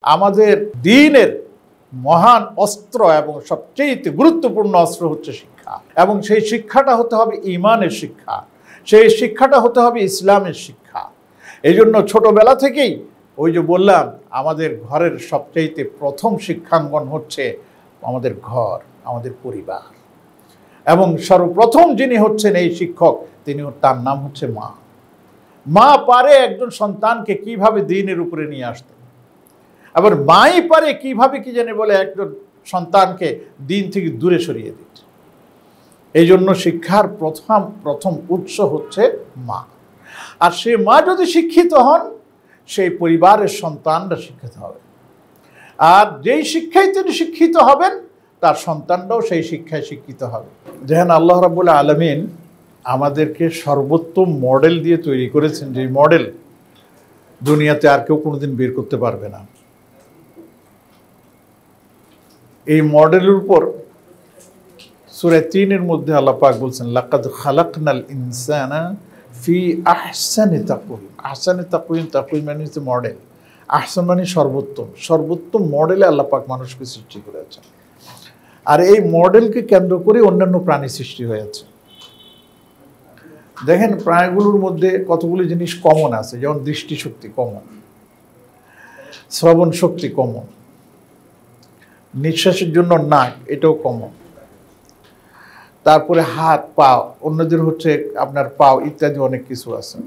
আমাদের দ্বীনের মহান অস্ত্র এবং সবচেয়ে গুরুত্বপূর্ণ অস্ত্র হচ্ছে শিক্ষা, এবং সেই শিক্ষাটা হতে হবে ঈমানের শিক্ষা, সেই শিক্ষাটা হতে হবে ইসলামের শিক্ষা। এই জন্য ছোটবেলা থেকেই ওই যে বললাম, আমাদের ঘরের সবচেয়ে প্রথম শিক্ষাঙ্গন হচ্ছে আমাদের ঘর, আমাদের পরিবার, এবং সর্বপ্রথম যিনি হচ্ছেন এই শিক্ষক, তার নাম হচ্ছে মা। মা পারে একজন সন্তানকে কিভাবে দ্বীনের উপরে নিয়ে আসতে, আবার মাই পারে কিভাবে কি জানে বলে একজন সন্তানকে দ্বীন থেকে দূরে সরিয়ে দিতে। এই জন্য শিক্ষার প্রথম উৎস হচ্ছে মা। আর সে মা যদি শিক্ষিত হন, সেই পরিবারের সন্তানরা শিক্ষিত হবে, আর যেই শিক্ষায় তিনি শিক্ষিত হবেন তার সন্তানরাও সেই শিক্ষায় শিক্ষিত হবে। যেখানে আল্লাহ রাব্বুল আলামিন আমাদেরকে সর্বোত্তম মডেল দিয়ে তৈরি করেছেন, যে মডেল দুনিয়াতে আর কেউ কোনোদিন বের করতে পারবে না। এই মডেলের উপর সূরা ৩-এর মধ্যে আল্লাহ পাক বলছেন, লাকাদ খালাকনাল ইনসানা ফি আহসানি তাকওয়িম। আহসানি তাকওয়িম, তাকওয়িম মানে হচ্ছে মডেল, আহসান মানে সর্বোত্তম মডেলে আল্লাহ পাক মানুষকে সৃষ্টি করেছেন। আর এই মডেলকে কেন্দ্র করে অন্যান্য প্রাণী সৃষ্টি হয়েছে। দেখেন, প্রাণীগুলোর মধ্যে কতগুলি জিনিস কমন আছে, যেমন দৃষ্টিশক্তি কমন, শ্রবণ শক্তি কমন, নিঃশ্বাসের জন্য নাক, এটাও কমন, তারপরে হাত পা, অন্যদের হচ্ছে আপনার পাও, ইত্যাদি অনেক কিছু আছে।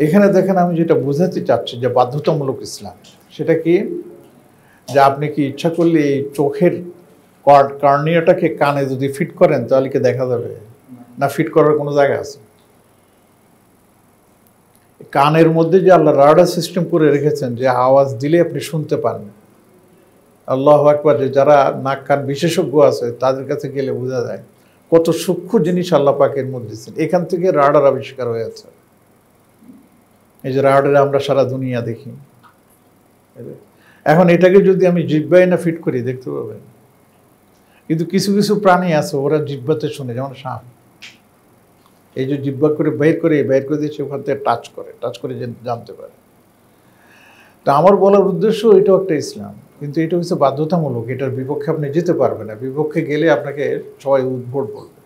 এখানে দেখেন, আমি যেটা বোঝাতে চাচ্ছি যে বাধ্যতামূলক ইসলাম, সেটা কি, যে আপনি কি ইচ্ছা করলে এই চোখের কর্নিয়াটাকে কানে যদি ফিট করেন তাহলে কি দেখা যাবে? না, ফিট করার কোনো জায়গা আছে? কানের মধ্যে যে আল্লাহ রাডার সিস্টেম করে রেখেছেন, যে আওয়াজ দিলে আপনি শুনতে পান। আল্লাহু আকবার, যে যারা নাক কান বিশেষজ্ঞ আছে তাদের কাছে গেলে বোঝা যায় কত সূক্ষ্ম জিনিস আল্লাহ পাকের মধ্যে। এখান থেকে রাডার আবিষ্কার হয়েছে। এই যে রাডারে আমরা সারা দুনিয়া দেখি। এখন এটাকে যদি আমি জিহ্বায় না ফিট করি, দেখতে পাবেন। কিন্তু কিছু কিছু প্রাণী আছে, ওরা জিহ্বাতে শুনে, যেমন সাপ। এই যে জিহ্বা করে বের করে দিয়েছে, ওখান থেকে টাচ করে জানতে পারে। তা আমার বলার উদ্দেশ্য, এটাও একটা ইসলাম, কিন্তু এটা হচ্ছে বাধ্যতামূলক। এটার বিপক্ষে আপনি যেতে পারবেন না, বিপক্ষে গেলে আপনাকে সবাই উদ্ভট বলবে।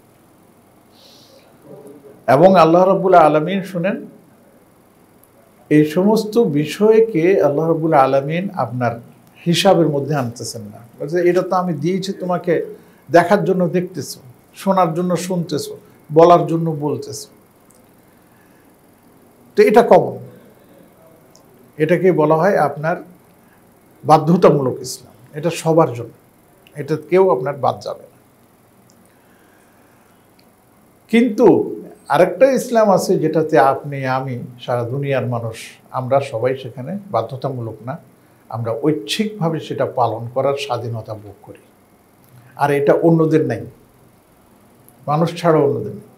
এবং আল্লাহ রাব্বুল আলামিন, শুনেন, এই সমস্ত বিষয়কে আল্লাহ রাব্বুল আলামিন আপনার হিসাবের মধ্যে আনতেছেন না। বলছে, এটা তো আমি দিয়েছি তোমাকে দেখার জন্য দেখতেছো, শোনার জন্য শুনতেছো, বলার জন্য বলতেছো। তো এটা কমন, এটাকে বলা হয় আপনার বাধ্যতামূলক ইসলাম। এটা সবার জন্য, এটা কেউ আপনার বাদ যাবে না। কিন্তু আরেকটা ইসলাম আছে, যেটাতে আপনি, আমি, সারা দুনিয়ার মানুষ, আমরা সবাই সেখানে বাধ্যতামূলক না, আমরা ঐচ্ছিকভাবে সেটা পালন করার স্বাধীনতা ভোগ করি। আর এটা অন্যদের নাই, মানুষ ছাড়া অন্যদের নেই।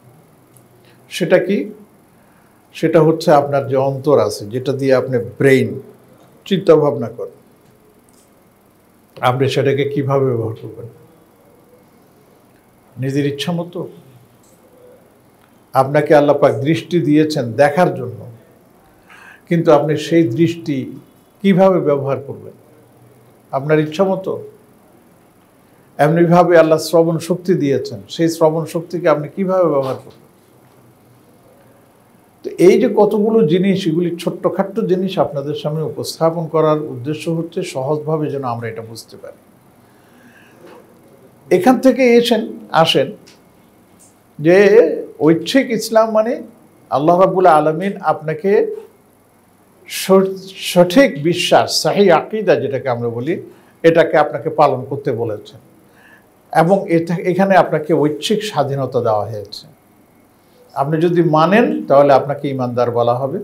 সেটা কি? সেটা হচ্ছে আপনার যে অন্তর আছে, যেটা দিয়ে আপনি ব্রেইন চিন্তা ভাবনা করেন, আপনি সেটাকে কিভাবে ব্যবহার করবেন? নিজের ইচ্ছা মতো? আপনাকে আল্লাহ পাক দৃষ্টি দিয়েছেন দেখার জন্য, কিন্তু আপনি সেই দৃষ্টি কিভাবে ব্যবহার করবেন? আপনার ইচ্ছা মতো? এমনিভাবে আল্লাহ শ্রবণ শক্তি দিয়েছেন, সেই শ্রবণ শক্তিকে আপনি কিভাবে ব্যবহার করবেন? তো এই যে কতগুলো জিনিস, এগুলি ছোট্টখাট্ট জিনিস আপনাদের সামনে উপস্থাপন করার উদ্দেশ্য হচ্ছে সহজভাবে যেন আমরা এটা বুঝতে পারি। এখান থেকে আসেন যে ঐচ্ছিক ইসলাম মানে আল্লাহ রাব্বুল আলামিন আপনাকে সঠিক বিশ্বাস, সাহি আকীদা যেটাকে আমরা বলি, এটাকে আপনাকে পালন করতে বলেছেন, এবং এখানে আপনাকে ঐচ্ছিক স্বাধীনতা দেওয়া হয়েছে। আপনি যদি মানেন তাহলে আপনাকে ঈমানদার বলা হবে,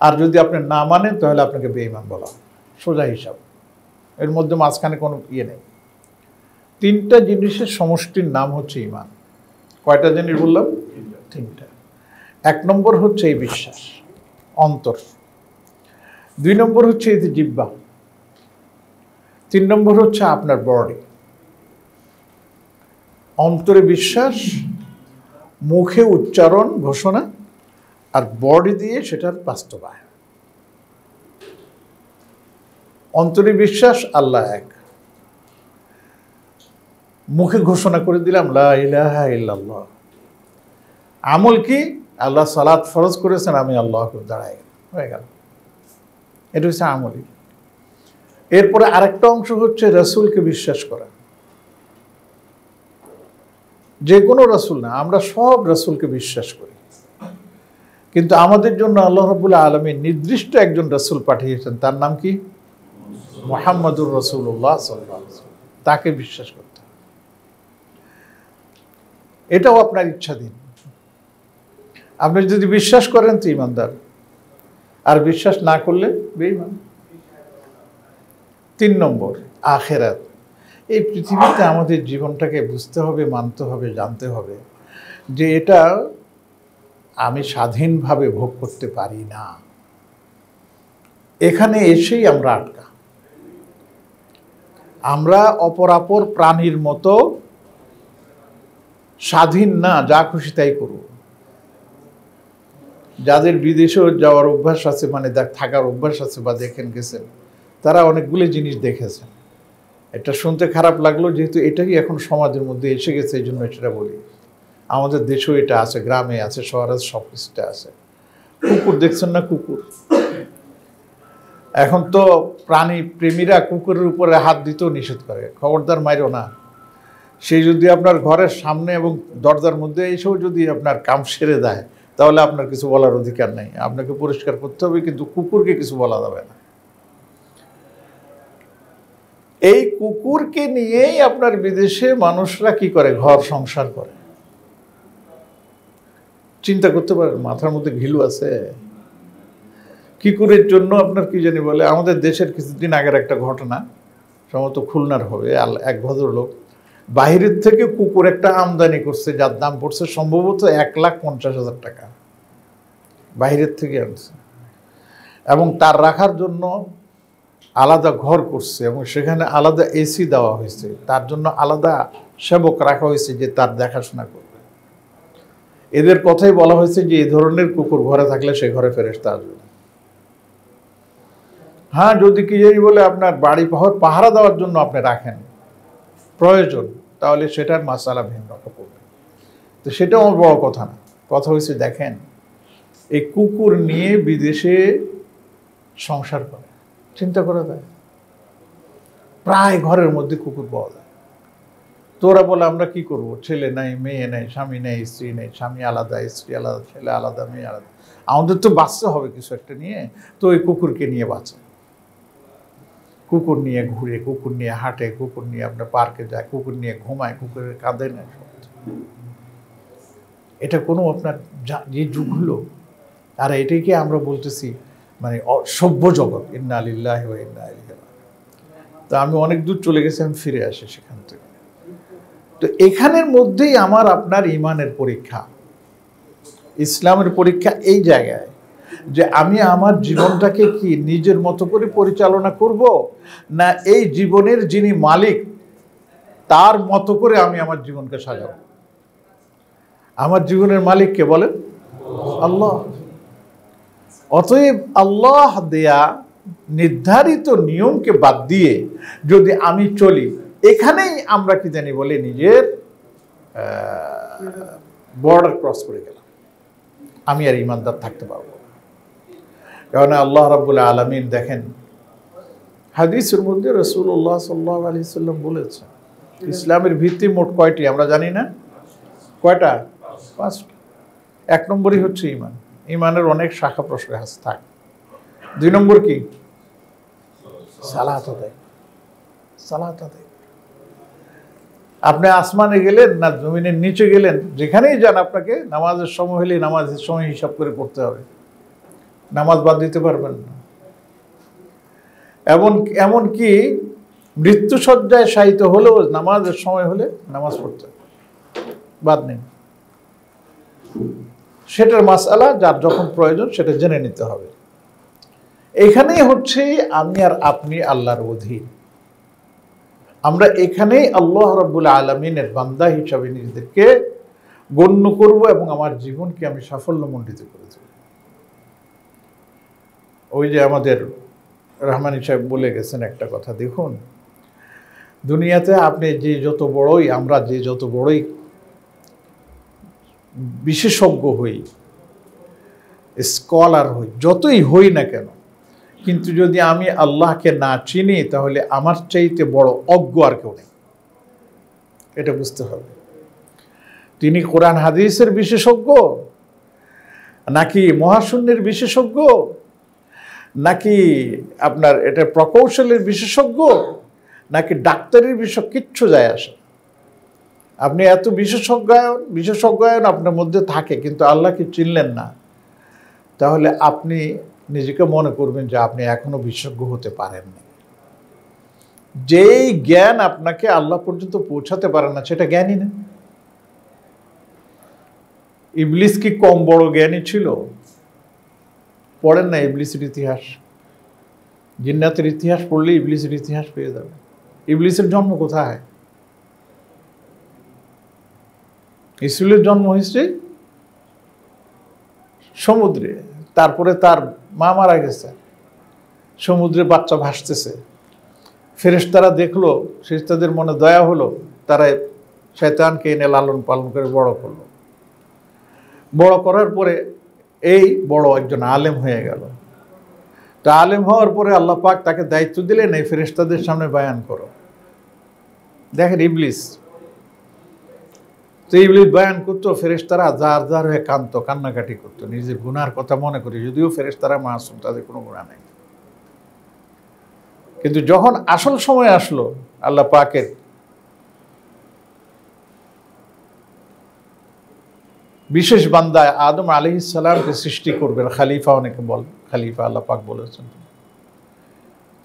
আর যদি আপনি না মানেন তাহলে আপনাকে বেঈমান বলা হবে। সোজা হিসাব, এর মধ্যে মাঝখানে কোনো ইয়ে নেই। তিনটা জিনিসের সমষ্টির নাম হচ্ছে ঈমান। কয়টা জিনিস বললাম? তিনটা। 1 নম্বর হচ্ছে এই বিশ্বাস, অন্তর। 2 নম্বর হচ্ছে এই যে জিহ্বা। 3 নম্বর হচ্ছে আপনার বডি। অন্তরে বিশ্বাস, মুখে উচ্চারণ ঘোষণা, আর বডি দিয়ে সেটার বাস্তবায়ন। অন্তরে বিশ্বাস আল্লাহ এক, মুখে ঘোষণা করে দিলাম লা ইলাহা ইল্লাল্লাহ। আমল কি? আল্লাহ সালাত ফরজ করেছেন, আমি আল্লাহকে দাঁড়াই হয়ে গেল, এটা হচ্ছে আমলই। এরপরে আরেকটা অংশ হচ্ছে রাসূলকে বিশ্বাস করা। যে কোনো রাসূল না, আমরা সব রাসূলকে বিশ্বাস করি, কিন্তু আমাদের জন্য আল্লাহ রাব্বুল আলামিন নির্দিষ্ট একজন রাসূল পাঠিয়েছেন, তার নাম কি? মুহাম্মাদুর রাসূলুল্লাহ সাল্লাল্লাহু আলাইহি ওয়াসাল্লাম। তাকে বিশ্বাস করতে হবে। এটাও আপনার ইচ্ছাধীন। আপনি যদি বিশ্বাস করেন তো ঈমানদার, আর বিশ্বাস না করলে বেঈমান। 3 নম্বর আখিরাত। এই পৃথিবীতে আমাদের জীবনটাকে বুঝতে হবে, মানতে হবে, জানতে হবে যে এটা আমি স্বাধীনভাবে ভোগ করতে পারি না। এখানে এসেই আমরা আটকা। আমরা অপরাপর প্রাণীর মতো স্বাধীন না, যা খুশি তাই করব। যাদের বিদেশেও যাওয়ার অভ্যাস আছে, মানে থাকার অভ্যাস আছে বা দেখেন গেছেন, তারা অনেকগুলো জিনিস দেখেছেন। এটা শুনতে খারাপ লাগলো, যেহেতু এটাই এখন সমাজের মধ্যে এসে গেছে, এই জন্য সেটা বলি। আমাদের দেশেও এটা আছে, গ্রামে আছে, শহরে সব কিছুটা আছে। কুকুর দেখছেন না? কুকুর এখন তো প্রাণী প্রেমীরা কুকুরের উপরে হাত দিতেও নিষেধ করে, খবরদার মাইরো না। সে যদি আপনার ঘরের সামনে এবং দরজার মধ্যে এসেও যদি আপনার কাম সেরে দেয়, তাহলে আপনার কিছু বলার অধিকার নেই, আপনাকে পরিষ্কার করতে হবে, কিন্তু কুকুরকে কিছু বলা যাবে না। এই কুকুরকে নিয়েই আপনার বিদেশে মানুষরা কি করে? ঘর সংসার করে। চিন্তা করতে পারেন, মাথার মধ্যে ঘিলু আছে? কুকুরের জন্য আপনার কি জানি বলে, আমাদের দেশের কিছুদিন আগের একটা ঘটনা, সম্ভবত খুলনার হবে। এক ভদ্রলোক বাহিরের থেকে কুকুর একটা আমদানি করছে, যার দাম পড়ছে সম্ভবত 1,50,000 টাকা। বাহিরের থেকে আনছে এবং তার রাখার জন্য আলাদা ঘর করছে এবং সেখানে আলাদা এসি দেওয়া হয়েছে, তার জন্য আলাদা সেবক রাখা হয়েছে যে তার দেখাশোনা করবে। এদের কথাই বলা হয়েছে যে এই ধরনের কুকুর ঘরে থাকলে সে ঘরে ফেরেশতা আসবে। হ্যাঁ, যদি কি জানি বলে আপনার বাড়ি পাহারা দেওয়ার জন্য আপনি রাখেন প্রয়োজন, তাহলে সেটার মাসালা ভিন্ন পড়বে। তো সেটা আমার বড় কথা না। কথা হয়েছে দেখেন, এই কুকুর নিয়ে বিদেশে সংসার করে, চিন্তা করা যায়, প্রায় ঘরের মধ্যে কুকুর পাওয়া যায়। তোরা বলে আমরা কি করব? ছেলে নাই, মেয়ে নেই, স্বামী নেই, স্ত্রী নেই, স্বামী আলাদা, স্ত্রী আলাদা, ছেলে আলাদা, মেয়ে আলাদা, আমাদের তো বাঁচতে হবে কিছু একটা নিয়ে। তো ওই কুকুরকে নিয়ে বাঁচে, কুকুর নিয়ে ঘুরে, কুকুর নিয়ে হাঁটে, কুকুর নিয়ে আপনার পার্কে যায়, কুকুর নিয়ে ঘুমায়, কুকুরের কাঁধে নেয়। এটা কোনো আপনার যে যুগ হলো, আর এটাকে আমরা বলতেছি মানে সভ্য জগৎ। ইন্না লিল্লাহি ওয়া ইন্না ইলাইহি রাজিউন। তো আমি অনেক দূর চলে গেছি, আমি ফিরে আসি সেখান থেকে। তো এখানের মধ্যেই আমার আপনার ঈমানের পরীক্ষা, ইসলামের পরীক্ষা এই জায়গায় যে আমি আমার জীবনটাকে কি নিজের মতো করে পরিচালনা করব, না এই জীবনের যিনি মালিক তার মতো করে আমি আমার জীবনকে সাজাবো। আমার জীবনের মালিক কে বলেন? আল্লাহ। অতএব আল্লাহ দেয়া নির্ধারিত নিয়মকে বাদ দিয়ে যদি আমি চলি, এখানেই আমরা কি জানি বলে নিজের বর্ডার ক্রস করে গেলাম, আমি আর ঈমানদার থাকতে পারবো। কারণ আল্লাহ রাব্বুল আলামিন দেখেন, হাদিসের মধ্যে রাসূলুল্লাহ সাল্লাল্লাহু আলাইহি ওয়াসাল্লাম বলেছেন, ইসলামের ভিত্তি মোট কয়টি আমরা জানি না? কয়টা? 5টা। 1 নম্বরই হচ্ছে ঈমান। ঈমানের অনেক শাখা প্রশাখা থাকে। 2 নম্বর কি? সালাত আদায়। সালাত আদায়। আপনি আসমানে গেলেন না জমিনের নিচে গেলেন, যেখানেই যান আপনাকে নামাজের সময় হলে নামাজের সময় হিসাব করে পড়তে হবে, নামাজ বাদ দিতে পারবেন না। এমনকি মৃত্যুসজ্জায় শায়িত হলেও নামাজের সময় হলে নামাজ পড়তে হবে, বাদ নেই। সেটার মাসআলা যার যখন প্রয়োজন সেটা জেনে নিতে হবে। এখানেই হচ্ছে আমি আর আপনি আল্লাহর অধীন। আমরা এখানেই আল্লাহ রাব্বুল আলামিনের বান্দা হিসাবে নিজেদেরকে গণ্য করব এবং আমার জীবনকে আমি সাফল্যমণ্ডিত করে দেব। ওই যে আমাদের রহমানী সাহেব বলে গেছেন একটা কথা, দেখুন দুনিয়াতে আপনি যে যত বড়ই, আমরা যে যত বড়ই বিশেষজ্ঞ হই, স্কলার হই, যতই হই না কেন, কিন্তু যদি আমি আল্লাহকে না চিনি তাহলে আমার চাইতে বড় অজ্ঞ আর কেউ নেই। এটা বুঝতে হবে। তিনি কোরআন হাদিসের বিশেষজ্ঞ, নাকি মহাশূন্যের বিশেষজ্ঞ, নাকি আপনার এটা প্রকৌশলের বিশেষজ্ঞ, নাকি ডাক্তারের বিশেষজ্ঞ, কিচ্ছু যায় আসে। আপনি এত বিশেষজ্ঞায়ন আপনার মধ্যে থাকে, কিন্তু আল্লাহকে চিনলেন না, তাহলে আপনি নিজেকে মনে করবেন যে আপনি এখনো বিশেষজ্ঞ হতে পারেননি। যেই জ্ঞান আপনাকে আল্লাহ পর্যন্ত পৌঁছাতে পারে না, সেটা জ্ঞানই না। ইবলিস কি কম বড় জ্ঞানী ছিল? পড়েন না ইবলিসের ইতিহাস, জিন্নাতের ইতিহাস পড়লে ইবলিসের ইতিহাস পেয়ে যাবে। ইবলিসের জন্ম কোথায়? ইসরাইলের জন্ম হয়েছে সমুদ্রে, তারপরে তার মা মারা গেছে, সমুদ্রে বাচ্চা ভাসতেছে। ফেরেশতারা দেখলো, ফেরেশতাদের মনে দয়া হলো, তারা শয়তানকে এনে লালন পালন করে বড় করলো। বড় করার পরে এই বড় একজন আলেম হয়ে গেল। তা আলেম হওয়ার পরে আল্লাহ পাক তাকে দায়িত্ব দিলেন, এই ফেরেশতাদের সামনে বয়ান করো। দেখেন ইবলিস, তো ইবলিস বয়ান করতো, ফেরেশতারা যার যার হয়ে কান্নাকাটি করতো, নিজের গুনার কথা মনে করি, যদিও ফেরেশতারা মাসুম, তাদের কোনো গুনাহ নেই। কিন্তু যখন আসল সময় আসলো, আল্লাহ পাকের বিশেষ বান্দা আদম আলাইহিস সালামকে সৃষ্টি করবেন খলিফা, অনেকে বল খলিফা আল্লাহ পাক বলেছেন,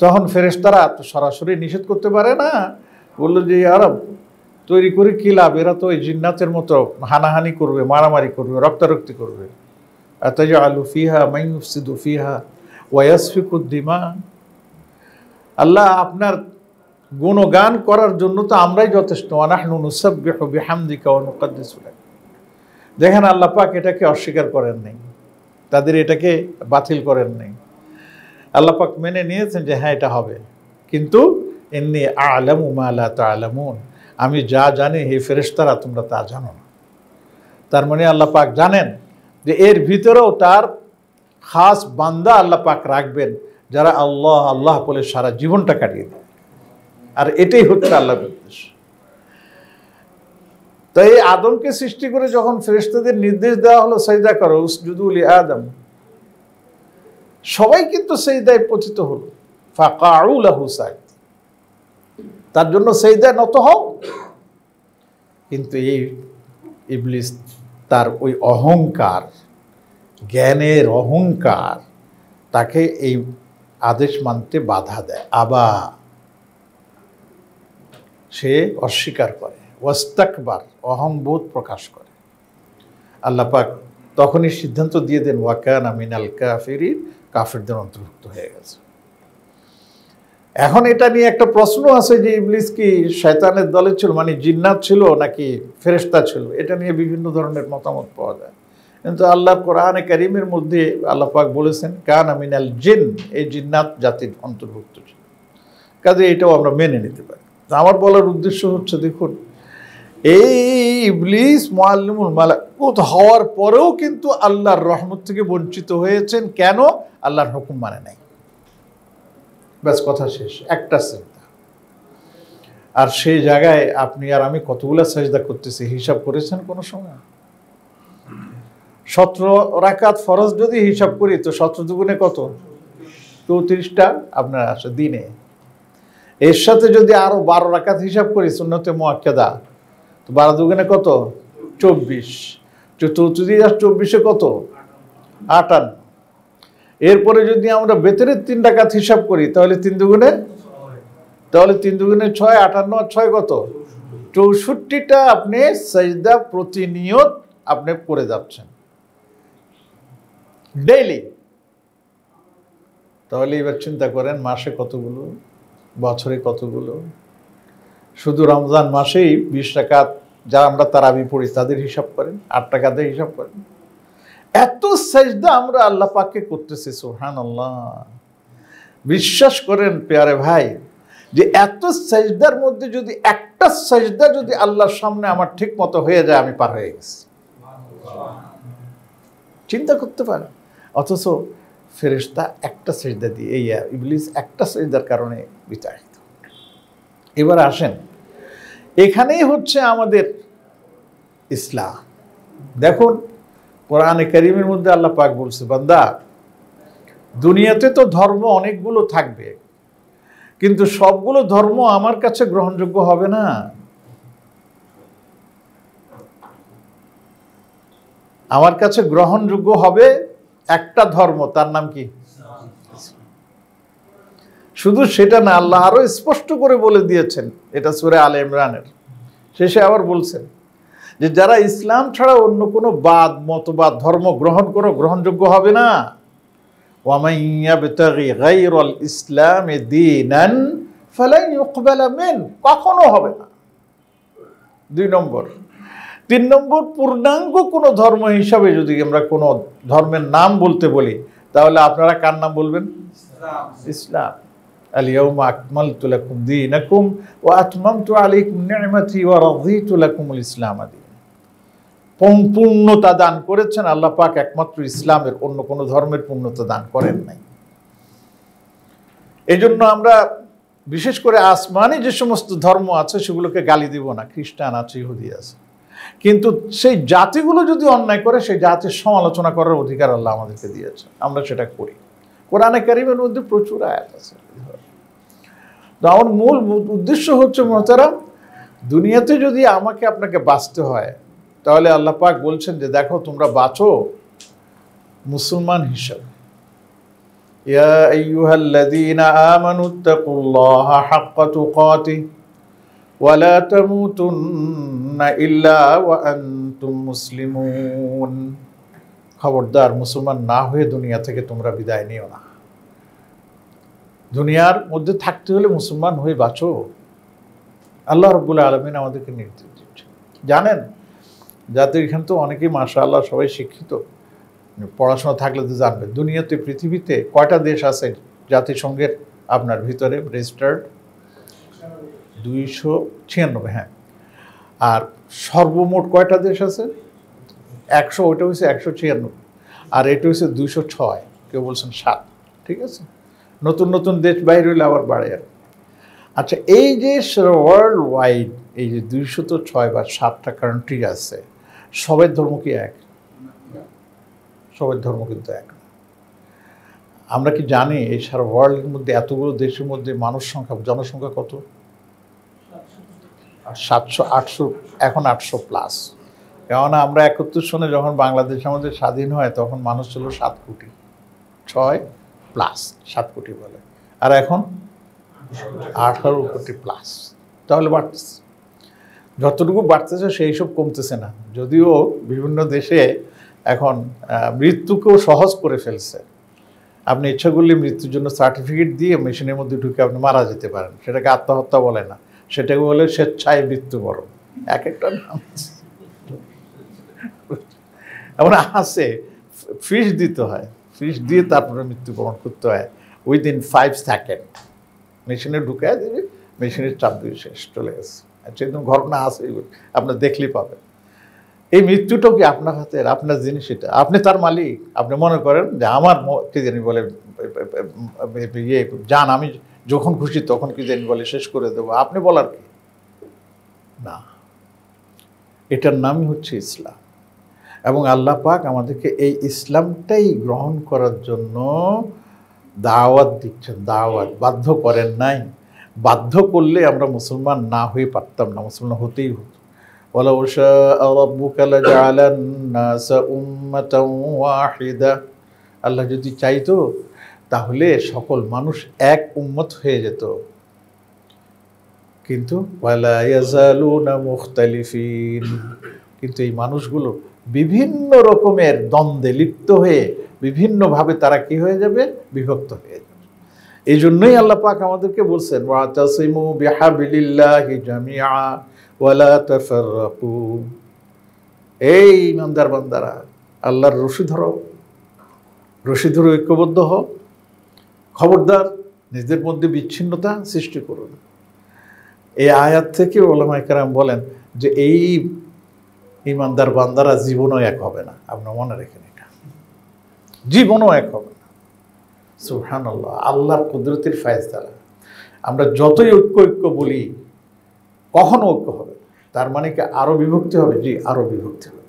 তখন ফেরেশতারা তো সরাসরি নিষেধ করতে পারে না, বললো যে আরব তৈরি করে কি লাভ, এরা তো ওই জিন্নাতের মতো হানাহানি করবে, মারামারি করবে, রক্তারক্তি করবে। আতাজআলু ফিহা মান ইউফসিদু ফিহা ওয়া ইয়াসফিকুদ দিমা। আল্লাহ আপনার গুণগান করার জন্য তো আমরাই যথেষ্ট। ওয়া নাহনু নুসাব্বিহু বিহামদিকা ওয়া নুকদ্দিসু লাক। দেখেন আল্লাহ পাক এটাকে অস্বীকার করেন নাই, তাদের এটাকে বাতিল করেন নাই। আল্লাহ পাক মেনে নিয়েছেন যে হ্যাঁ এটা হবে, কিন্তু ইন্নী আ'লামু মা লা তা'লামুন, আমি যা জানি হে ফেরেশতারা তোমরা তা জানো না। তার মানে আল্লাহ পাক জানেন যে এর ভিতরেও তার খাস বান্দা আল্লাহ পাক রাখবেন, যারা আল্লাহ আল্লাহ বলে সারা জীবনটা কাটিয়ে দেয়। আর এটাই হচ্ছে আল্লাহর উদ্দেশ্য। তাই আদমকে সৃষ্টি করে যখন ফেরেশতাদের নির্দেশ দেওয়া হলো সাজদা করো, উসজুদু লি আদম, সবাই কিন্তু সিজদায় পতিত হলো। ফাকাউ লাহু সাজদা, তার জন্য সিজদায় নত হও। কিন্তু এই ইবলিস তার ওই অহংকার, জ্ঞানের অহংকার তাকে এই আদেশ মানতে বাধা দেয়। আবার সে অস্বীকার করে, ওয়াস্তাকবার, অহংবোধ প্রকাশ করে। আল্লাহ পাক তখনই সিদ্ধান্ত দিয়ে দেন ওয়া কানা মিনাল কাফিরিন, কাফিরদের অন্তর্ভুক্ত হয়ে গেছে। এখন এটা নিয়ে একটা প্রশ্ন আছে যে ইবলিস কি শয়তানের দলে ছিল, মানে জিন্নাত ছিল নাকি ফেরেশতা ছিল, এটা নিয়ে বিভিন্ন ধরনের মতামত পাওয়া যায়। কিন্তু আল্লাহ কোরআনে কারীমের মধ্যে আল্লাহ পাক বলেছেন কানা মিনাল জিন, এই জিন্নাত জাতির অন্তর্ভুক্ত ছিল। কাজে এটাও আমরা মেনে নিতে পারি। আমার বলার উদ্দেশ্য হচ্ছে, দেখুন এই ইবলিস মুআল্লিমুল মালাকুত হওয়ার পরেও কিন্তু আল্লাহর রহমত থেকে বঞ্চিত হয়েছেন। কেন? আল্লাহর হুকুম মানে নাই, ব্যাস কথা শেষ, একটা সিজদা। আর সেই জায়গায় আপনি আর আমি কতগুলো সিজদা করতেছি হিসাব করেছেন কোনো সময়? 17 রাকাত ফরজ যদি হিসাব করি তো 17 দুগুণে কত? 34টা আপনার আসে দিনে। এর সাথে যদি আরো 12 রাকাত হিসাব করি সুন্নতে মুআক্কাদা, তো 12 দুগুণে কত? 24। 34 আর 24-এ কত? 58। এরপরে যদি আমরা বেতনের 3 রাকাত হিসাব করি তাহলে 3 দুগুণে, তাহলে 3 দুগুণে 6, 58 আর 6 কত? 64টা আপনি সাজদা প্রতিনিয়ত আপনি করে যাচ্ছেন ডেইলি। তাহলে এবার চিন্তা করেন মাসে কতগুলো, বছরে কতগুলো। শুধু রমজান মাসেই 20 রাকাত যারা আমরা তারাবি পড়ি তাদের হিসাব করেন, 8 রাকাতের হিসাব করেন। এত সাজদা আমরা আল্লাহ পাককে করতেছি, সুবহানাল্লাহ। বিশ্বাস করেন পেয়ারে ভাই, যে এত সাজদার মধ্যে যদি একটা সাজদা যদি আল্লাহর সামনে আমার ঠিক মতো হয়ে যায়, আমি পার হয়ে গেছি। চিন্তা করতে পারে। অথচ ফেরেশতা একটা সাজদা দিয়ে, এই ইবলিস একটা সাজদার কারণে বিতাড়িত। এবার আসেন, এখানেই হচ্ছে আমাদের ইসলাম। দেখুন কোরআনে কারীমের মধ্যে আল্লাহ পাক বলছে, বান্দা দুনিয়াতে তো ধর্ম অনেকগুলো থাকবে, কিন্তু সবগুলো ধর্ম আমার কাছে গ্রহণযোগ্য হবে না। আমার কাছে গ্রহণযোগ্য হবে একটা ধর্ম, তার নাম কি? শুধু সেটা না, আল্লাহ আরো স্পষ্ট করে বলে দিয়েছেন, এটা সূরা আলে ইমরানের শেষে আবার বলছেন যে যারা ইসলাম ছাড়া অন্য কোনো বাদ মতবাদ ধর্ম গ্রহণ করো, গ্রহণযোগ্য হবে না। ওয়ামান ইয়াবতাগি গায়রাল ইসলামি দীনান ফালান ইউকবালা মিন, কখনো হবে না। 2 নম্বর। 3 নম্বর, পূর্ণাঙ্গ কোনো ধর্ম হিসাবে যদি আমরা কোনো ধর্মের নাম বলতে বলি, তাহলে আপনারা কার নাম বলবেন? ইসলাম। আল ইয়াউমা আকমালতু লাকুম দীনাকুম ওয়া আতমামতু আলাইকুম নি'মাতি ওয়া রাদিতু লাকুমুল ইসলাম দীন। পূর্ণতা দান করেছেন আল্লাহ পাক একমাত্র ইসলামের, অন্য কোনো ধর্মের পূর্ণতা দান করেন নাই। এই জন্য আমরা বিশেষ করে আসমানি যে সমস্ত ধর্ম আছে সেগুলোকে গালি দিব না, খ্রিস্টান আছে, ইহুদি আছে, কিন্তু সেই জাতিগুলো যদি অন্যায় করে সেই জাতির সমালোচনা করার অধিকার আল্লাহ আমাদেরকে দিয়েছে, আমরা সেটা করি। কোরআনে কারীমের মধ্যে প্রচুর আয়াত আছে। তো আমার মূল উদ্দেশ্য হচ্ছে মুহতারাম, দুনিয়াতে যদি আমাকে আপনাকে বাঁচতে হয়, তাহলে আল্লাহ পাক বলছেন যে দেখো তোমরা বাঁচো মুসলমান হিসাবে। ইয়া আইয়ুহাল্লাযীনা আমানুত্তাকুল্লাহা হাক্কা তুকাতিহি ওয়া লা তামুতুন্না ইল্লা ওয়া আনতুম মুসলিমুন। খবরদার, মুসলমান না হয়ে দুনিয়া থেকে তোমরা বিদায় নিও না। দুনিয়ার মধ্যে থাকতে হলে মুসলমান হয়ে বাঁচো। আল্লাহ রাব্বুল আলামিন আমাদেরকে নির্দেশ দিচ্ছেন। জানেন, যাদের এখানে তো অনেকেই মাশাআল্লাহ সবাই শিক্ষিত, পড়াশোনা থাকলে তো জানবে দুনিয়াতে পৃথিবীতে কয়টা দেশ আছে জাতিসংঘের আপনার ভিতরে রেজিস্টার্ড? 296। হ্যাঁ। আর সর্বমোট কয়টা দেশ আছে? 100। ওইটা হচ্ছে 196, আর এটা হচ্ছে 206, কেউ বলছেন 7। ঠিক আছে, নতুন নতুন দেশ বাইরে হইলে আবার বাড়ে আর। আচ্ছা, এই যে ওয়ার্ল্ড ওয়াইড এই যে 206 বা 7টা কান্ট্রি আছে, সবের ধর্ম কি এক? সবের ধর্ম কিন্তু এক। আমরা কি জানি এই সারা ওয়ার্ল্ডের মধ্যে এতগুলো দেশের মধ্যে মানুষ সংখ্যা, জনসংখ্যা কত? 700, 800, এখন 800+। কেননা আমরা 71 সনে যখন বাংলাদেশ আমাদের স্বাধীন হয় তখন মানুষ ছিল 7 কোটি, 6+ 7 কোটি বলে, আর এখন 18 কোটি প্লাস। তাহলে বাড়তেছে, যতটুকু বাড়তেছে সেই সব কমতেছে না। যদিও বিভিন্ন দেশে এখন মৃত্যুকেও সহজ করে ফেলছে। আপনি ইচ্ছা করলে মৃত্যুর জন্য সার্টিফিকেট দিয়ে মেশিনের মধ্যে ঢুকে আপনি মারা যেতে পারেন। সেটাকে আত্মহত্যা বলে না, সেটাকে বলে স্বেচ্ছায় মৃত্যুবরণ। এক একটা নাম এমন আছে, ফিস দিতে হয়, ফিস দিয়ে তারপরে মৃত্যুবরণ করতে হয় উইদিন 5 সেকেন্ড। মেশিনে ঢুকে দেবে, মেশিনের চাপ দিয়ে শেষ, চলে গেছে। সেরকম ঘটনা আছে, আপনার দেখলেই পাবেন। এই মৃত্যুটাও কি আপনার হাতের, আপনার জিনিস, এটা আপনি তার মালিক। আপনি মনে করেন যে আমার কি জানি বলে ইয়ে যান, আমি যখন খুশি তখন কি জানি বলে শেষ করে দেবো, আপনি বলার কি না। এটার নামই হচ্ছে ইসলাম। এবং আল্লাহ পাক আমাদেরকে এই ইসলামটাই গ্রহণ করার জন্য দাওয়াত দিচ্ছেন। দাওয়াত, বাধ্য করেন নাই। বাধ্য করলে আমরা মুসলমান না হয়ে পারতাম না, মুসলমান হতেই হতো। ওয়ালাউ শাআ রাব্বুকা লাজাআলান নাসা উম্মাতান ওয়াহিদা। আল্লাহ যদি চাইতো তাহলে সকল মানুষ এক উম্মত হয়ে যেত, কিন্তু ওয়ালা ইয়াজালুনা মুখতালিফিন। কিন্তু এই মানুষগুলো বিভিন্ন রকমের দ্বন্দ্বে লিপ্ত হয়ে বিভিন্নভাবে তারা কি হয়ে যাবে? বিভক্ত হয়ে যাবে। এই জন্যই আল্লাহ পাক আমাদেরকে বলছেন ওয়াতাসিমু বিহাবিলিল্লাহি জামিআ ওয়ালা তাফাররাকু। এই ইমানদার বান্দারা, আল্লাহর রশি ধরো, রশি ধরে ঐক্যবদ্ধ হও। খবরদার নিজেদের মধ্যে বিচ্ছিন্নতা সৃষ্টি করুন। এই আয়াত থেকে ওলামায়ে কেরাম বলেন যে এই ইমানদার বান্দারা জীবনও এক হবে না। আপনার মনে রেখেন, এটা জীবনও এক হবে না। সুবহানাল্লাহ, আল্লাহর কুদরতের ফায়সালা। আমরা যতই ঐক্য ঐক্য বলি, কখনো ঐক্য হবে না। তার মানে কি আরো বিভক্তি হবে? জি, আরো বিভক্তি হবে।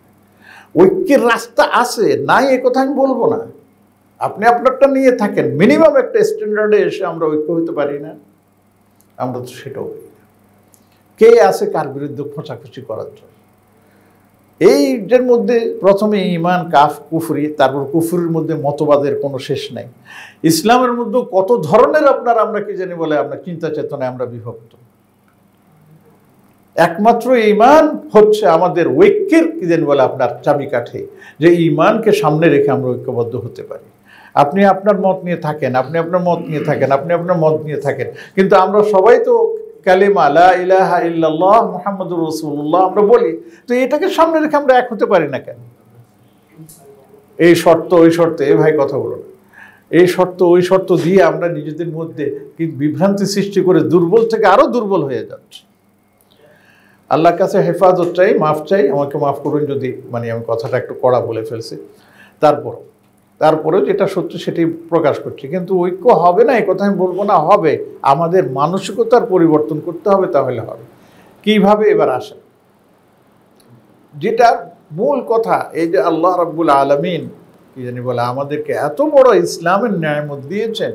ঐক্যের রাস্তা আছে, নাই এ কথা আমি বলবো না। আপনি আপনারটা নিয়ে থাকেন, মিনিমাম একটা স্ট্যান্ডার্ডে এসে আমরা ঐক্য হতে পারি না? আমরা তো সেটাও করি না। কে আছে কার বিরুদ্ধে খোঁচাখুচি করার জন্য? এইটার মধ্যে প্রথমে ঈমান, কাফ, কুফরি, তারপর কুফরির মধ্যে মতবাদের কোনো শেষ নাই। ইসলামের মধ্যে কত ধরনের আমরা কি জানি বলে, আমরা চিন্তা চেতনায় আমরা বিভক্ত। একমাত্র ঈমান হচ্ছে আমাদের ঐক্যের কি জানি বলে আপনার চাবিকাঠি, যে ঈমানকে সামনে রেখে আমরা ঐক্যবদ্ধ হতে পারি। আপনি আপনার মত নিয়ে থাকেন, আপনি আপনার মত নিয়ে থাকেন, আপনি আপনার মত নিয়ে থাকেন, কিন্তু আমরা সবাই তো কালিমা লা ইলাহা ইল্লাল্লাহ মুহাম্মাদুর রাসূলুল্লাহ আমরা বলি। তো এটাকে সামনে রেখে আমরা এক হতে পারি না কেন? এই শর্ত ওই শর্ত, এ ভাই কথা বলো না, এই শর্ত ওই শর্ত দিয়ে আমরা নিজেদের মধ্যে কি বিভ্রান্তি সৃষ্টি করে দুর্বল থেকে আরো দুর্বল হয়ে যাচ্ছে। আল্লাহর কাছে হেফাজত চাই, মাফ চাই, আমাকে মাফ করুন যদি আমি কথাটা একটু কড়া বলে ফেলছি। তারপরেও যেটা সত্য সেটাই প্রকাশ করছি। কিন্তু ঐক্য হবে না এই কথা আমি বলবো না, হবে। আমাদের মানসিকতার পরিবর্তন করতে হবে, তাহলে হবে। কিভাবে? এবার আসেন, যেটা মূল কথা, এই যে আল্লাহ রাব্বুল আলামিন কি জানি বলে আমাদেরকে এত বড় ইসলামের নিয়ামত দিয়েছেন,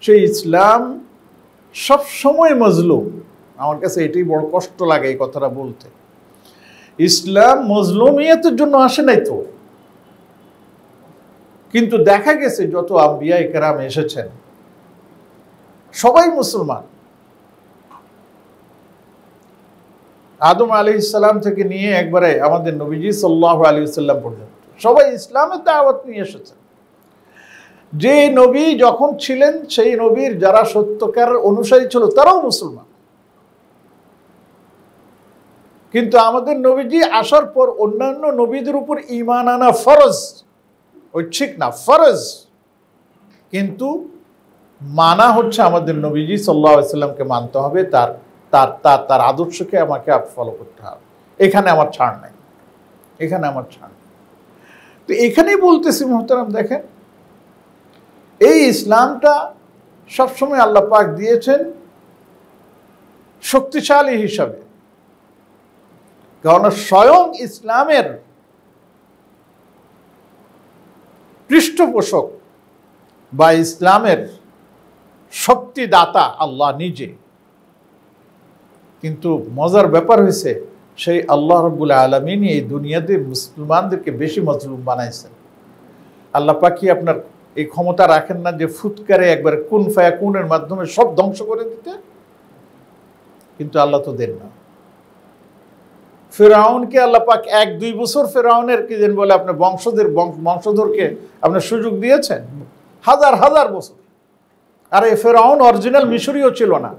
সেই ইসলাম সবসময় মজলুম। আমার কাছে এটাই বড় কষ্ট লাগে এই কথাটা বলতে। ইসলাম মজলুমিয়তের জন্য আসে নাই তো, কিন্তু দেখা গেছে যত আম্বিয়া কেরাম এসেছেন সবাই মুসলমান। আদম আলাইহিস সালাম থেকে নিয়ে একবারে আমাদের নবীজি সাল্লাল্লাহু আলাইহি ওয়াসাল্লাম পর্যন্ত সবাই ইসলামের দাওয়াত নিয়ে এসেছেন। যে নবী যখন ছিলেন সেই নবীর যারা সত্যকার অনুসারী ছিল তারাও মুসলমান। কিন্তু আমাদের নবীজি আসার পর অন্যান্য নবীদের উপর ঈমান আনা ফরজ, ঐচ্ছিক না, ফরজ। কিন্তু মানা হচ্ছে আমাদের নবীজি সাল্লাল্লাহু আলাইহি ওয়াসাল্লামকে মানতে হবে, তার তার তার তার আদর্শকে আমাকে ফলো করতে হবে। এখানে আমার ছাড় নাই, এখানে আমার ছাড় নেই। তো এখানেই বলতেছি মুহতারাম, দেখেন এই ইসলামটা সবসময় আল্লাহ পাক দিয়েছেন শক্তিশালী হিসাবে। কারণ স্বয়ং ইসলামের পৃষ্ঠপোষক বা ইসলামের শক্তিদাতা আল্লাহ নিজে। কিন্তু মজার ব্যাপার হয়েছে, সেই আল্লাহ রাব্বুল আলামিন এই দুনিয়াতে মুসলমানদেরকে বেশি মজলুম বানাইছেন। আল্লাহ পাক কি আপনার এই ক্ষমতা রাখেন না যে ফুৎকারে একবার কুন ফায়াকুনের মাধ্যমে সব ধ্বংস করে দিতে? কিন্তু আল্লাহ তো দেন না। ফেরাউনকে আল্লাহ পাক 1-2 বছর ফেরাউনের কি যেন বলে আপনার বংশধরকে আপনার সুযোগ দিয়েছেন, হাজার হাজার বছর। আর এই ফেরাউন অরিজিনাল মিশরীয় ছিল না,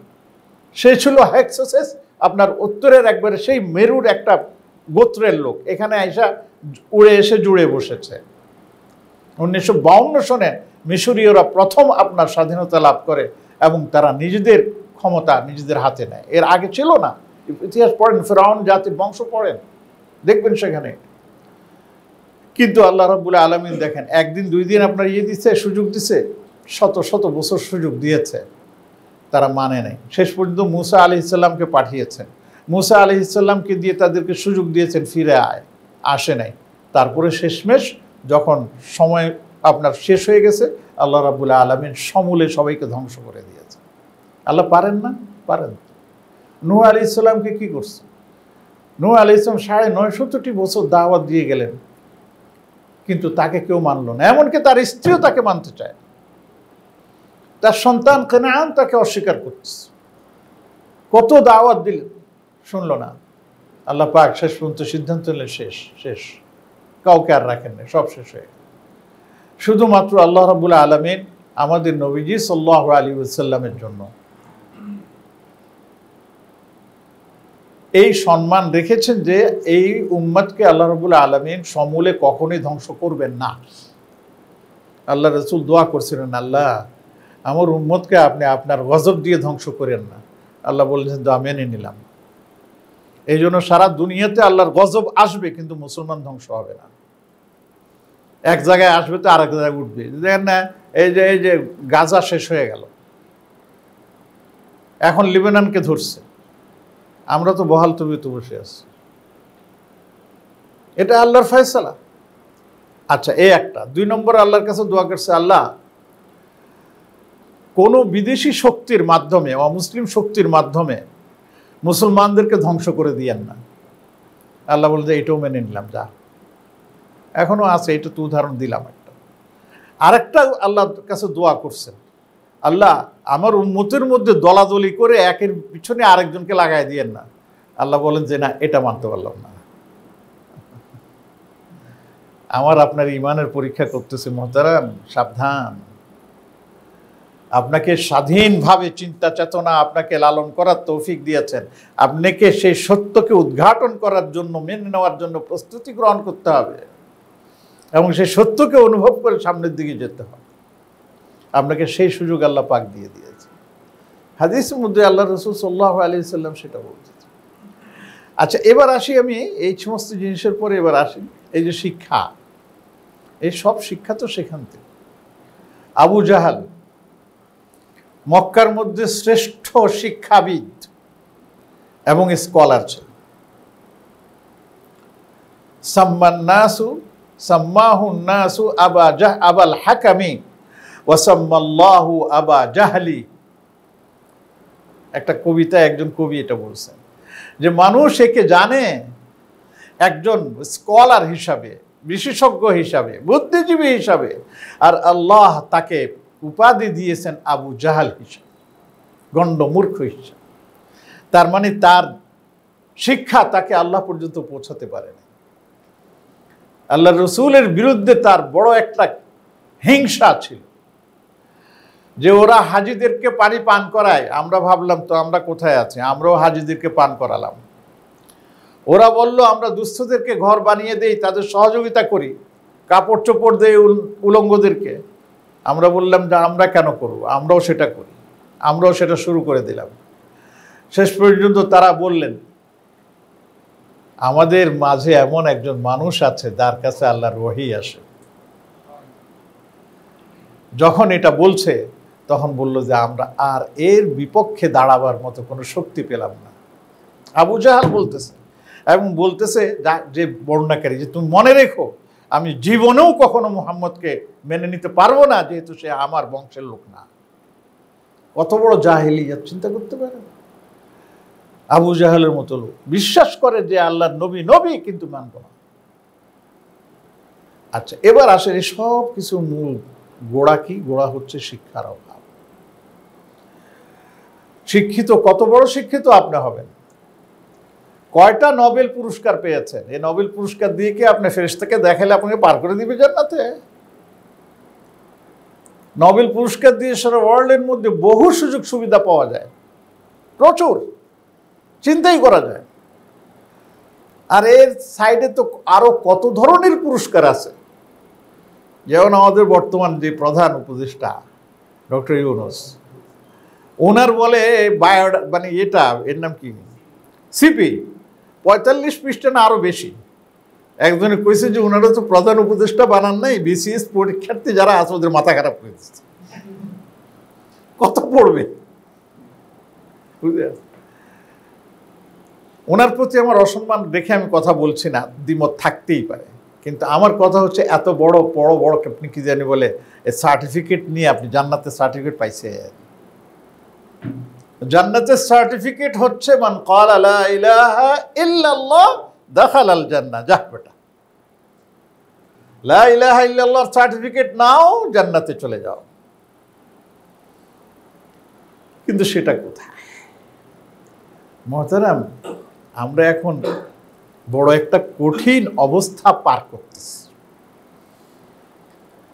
সে ছিল হেক্সোসেস, আপনার উত্তরের একবারে সেই মেরুর একটা গোত্রের লোক। এখানে আইসা উড়ে এসে জুড়ে বসেছে। 1952 সনে মিশরীয়রা প্রথম আপনার স্বাধীনতা লাভ করে এবং তারা নিজেদের ক্ষমতা নিজেদের হাতে নেয়। এর আগে ছিল না। ইতিহাস পড়েন, ফেরাউন জাতির বংশ পড়েন, দেখবেন সেখানে। কিন্তু আল্লাহ রাব্বুল আলামিন দেখেন, একদিন দুই দিন আপনার দিচ্ছে, সুযোগ দিচ্ছে, শত শত বছর সুযোগ দিয়েছে, তারা মানে নাই। শেষ পর্যন্ত মুসা আলাইহিস সালামকে পাঠিয়েছেন, মুসা আলাইহিস সালামকে দিয়ে তাদেরকে সুযোগ দিয়েছেন ফিরে আসে নাই। তারপরে শেষমেশ যখন সময় আপনার শেষ হয়ে গেছে, আল্লাহ রাব্বুল আলামিন সমূলে সবাইকে ধ্বংস করে দিয়েছে। আল্লাহ পারেন না? পারেন। নূহ আলাইহিস সালামকে কি করছে? নূহ আলাইহিস সালাম 950 বছর দাওয়াত দিয়ে গেলেন, কিন্তু তাকে কেউ মানল না। এমনকি তার স্ত্রীও তাকে মানতে চায়। তার সন্তান কানান তাকে অস্বীকার করছে। কত দাওয়াত দিলেন, শুনল না। আল্লাহ পাক শেষ পর্যন্ত সিদ্ধান্ত নিলেন শেষ, কাউকে আর রাখেন না, সব শেষ হয়ে গেল। শুধুমাত্র আল্লাহ রাব্বুল আলামিন আমাদের নবীজি সাল্লাল্লাহু আলাইহি ওয়াসাল্লামের জন্য এই সম্মান রেখেছেন যে এই উম্মতকে আল্লাহ রাব্বুল আলামিন সমূলে কখনোই ধ্বংস করবেন না। আল্লাহ রাসূল দোয়া করছিলেন, আল্লাহ আমার উম্মতকে আপনি আপনার গজব দিয়ে ধ্বংস করেন না। আল্লাহ বলছেন তো আমি মেনে নিলাম। এই জন্য সারা দুনিয়াতে আল্লাহর গজব আসবে, কিন্তু মুসলমান ধ্বংস হবে না। এক জায়গায় আসবে তো আরেক জায়গায় উঠবে। দেখেন না, এই যে গাজা শেষ হয়ে গেল, এখন লিবাননকে ধরছে, আমরা তো বহাল তবিয়তে বসে আছি। এটা আল্লাহর ফয়সালা। আচ্ছা, এই একটা। 2 নম্বর আল্লাহর কাছে দোয়া করছে, আল্লাহ কোনো বিদেশি শক্তির মাধ্যমে, অমুসলিম শক্তির মাধ্যমে মুসলমানদেরকে ধ্বংস করে দিয়েন না। আল্লাহ বলছে এটাও মেনে নিলাম, যা এখনো আছে, এটা তো উদাহরণ দিলাম একটা। আরেকটা আল্লাহর কাছে দোয়া করছেন, আল্লাহ আমার উম্মতের মধ্যে দলাদলি করে একের পিছনে আরেকজনকে লাগাই দিয়েন না। আল্লাহ বলেন যে না, এটা মানতে পারলাম না। আমার আপনার ইমানের পরীক্ষা করতেছে মোহতারাম, সাবধান। আপনাকে স্বাধীনভাবে চিন্তা চেতনা আপনাকে লালন করার তৌফিক দিয়েছেন। আপনাকে সেই সত্যকে উদ্ঘাটন করার জন্য, মেনে নেওয়ার জন্য প্রস্তুতি গ্রহণ করতে হবে এবং সেই সত্যকে অনুভব করে সামনের দিকে যেতে হবে। আপনাকে সেই সুযোগ আল্লাহ পাক দিয়ে দিয়েছে। হাদিসের মধ্যে আল্লাহ রাসূল সাল্লাল্লাহু আলাইহি ওয়াসাল্লাম সেটা বলছেন। আচ্ছা, এবার আসি আমি এই সমস্ত জিনিসের পরে, এবার আসি এই যে শিক্ষা। এই সব শিক্ষা তো সেখান থেকে। আবু জাহাল মক্কার মধ্যে শ্রেষ্ঠ শিক্ষাবিদ এবং স্কলার ছিল। সাম্মাহুন নাসু আবাল হাকামি ওয়া সাম্মাল্লাহু আবা জাহলি। একটা কবিতা, একজন কবি এটা বলছেন যে মানুষ একে জানে একজন স্কলার হিসাবে, বিশেষজ্ঞ হিসাবে, বুদ্ধিজীবী হিসাবে, আর আল্লাহ তাকে উপাধি দিয়েছেন আবু জাহাল হিসাবে, গণ্ড মূর্খ হিসাবে। তার মানে তার শিক্ষা তাকে আল্লাহ পর্যন্ত পৌঁছাতে পারেনি। আল্লাহ রসুলের বিরুদ্ধে তার বড় একটা হিংসা ছিল যে ওরা হাজিদেরকে পানি পান করায়। আমরা ভাবলাম তো আমরা কোথায় আছি, আমরাও হাজিদেরকে পান করালাম। ওরা বলল আমরা দুস্থদেরকে ঘর বানিয়ে দেই, তাদের সহযোগিতা করি, কাপড় চোপড় দেই উলঙ্গদেরকে। আমরা বললাম যে আমরা কেন করব, আমরাও সেটা করি, আমরাও সেটা শুরু করে দিলাম। শেষ পর্যন্ত তারা বললেন আমাদের মাঝে এমন একজন মানুষ আছে যার কাছে আল্লাহর ওহী আসে। যখন এটা বলছে তখন বলল যে আমরা আর এর বিপক্ষে দাঁড়াবার মতো কোনো শক্তি পেলাম না। আবু জাহাল বলতেছে এবং বলতেছে যে বর্ণনাকারী, যে তুমি মনে রেখো আমি জীবনেও কখনো মুহাম্মদকে মেনে নিতে পারবো না, যেহেতু সে আমার বংশের লোক না। কত বড় জাহেলিয়াত চিন্তা করতে পারে। আবু জাহালের মতো লোক বিশ্বাস করে যে আল্লাহর নবী নবী, কিন্তু মানব না। আচ্ছা, এবার আসেন এই সব কিছু মূল গোড়া কি? গোড়া হচ্ছে শিক্ষার অভাব। শিক্ষিত, কত বড় শিক্ষিত আপনি হবেন? কয়টা নোবেল পুরস্কার পেয়েছেন? এই নোবেল পুরস্কার দিয়ে কি আপনি ফেরেশতাকে দেখালে আপনাকে পার করে দিবে জান্নাতে? নোবেল পুরস্কার দিয়ে সারা ওয়ার্ল্ডের মধ্যে বহু সুযোগ সুবিধা পাওয়া যায়, প্রচুর, চিন্তাই করা যায়। আর এর সাইডে তো আরো কত ধরনের পুরস্কার আছে। যেমন আমাদের বর্তমান যে প্রধান উপদেষ্টা ডক্টর ইউনূস, ওনার বলে মানে এর নাম কি, সিপি 45 পৃষ্ঠা না আরো বেশি। একজনে কইছে যে ওনারা তো প্রধান উপদেষ্টা বানান নাই, বিসিএস পরীক্ষার্থী যারা আছে ওদের মাথা খারাপ করে দিচ্ছে। কত পড়বে? ওনার প্রতি আমার অসম্মান রেখে আমি কথা বলছি না, দ্বিমত থাকতেই পারে, কিন্তু আমার কথা হচ্ছে এত বড় বড় বড় আপনি কি জানি বলে সার্টিফিকেট নিয়ে আপনি জান্নাতের সার্টিফিকেট পাইছেন। জান্নাতের সার্টিফিকেট হচ্ছে মান ক্বালা লা ইলাহা ইল্লাল্লাহ দাখালাল জান্নাহ। যাহ বেটা, লা ইলাহা ইল্লাল্লাহর সার্টিফিকেট নাও, জান্নাতে চলে যাও। কিন্তু সেটা কোথায়? মুহতারাম, আমরা এখন বড় একটা কঠিন অবস্থা পার করতেছি।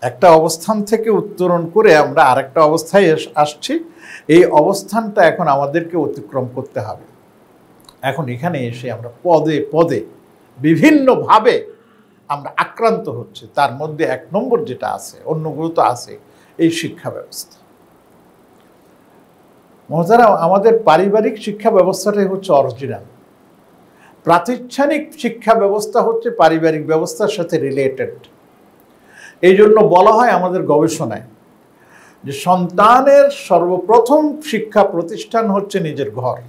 একটা অবস্থান থেকে উত্তরণ করে আমরা আরেকটা অবস্থায় আসছি। এই অবস্থানটা এখন আমাদেরকে অতিক্রম করতে হবে। এখন এখানে এসে আমরা পদে পদে বিভিন্নভাবে আমরা আক্রান্ত হচ্ছে। তার মধ্যে 1 নম্বর যেটা আছে, অন্যগুলো তো আছে, এই শিক্ষা ব্যবস্থা। মহতারাম, আমাদের পারিবারিক শিক্ষা ব্যবস্থাটাই হচ্ছে অরিজিনাল। প্রাতিষ্ঠানিক শিক্ষা ব্যবস্থা হচ্ছে পারিবারিক ব্যবস্থার সাথে রিলেটেড। এই জন্য বলা হয় আমাদের গবেষণায় যে সন্তানের সর্বপ্রথম শিক্ষা প্রতিষ্ঠান হচ্ছে নিজের ঘর,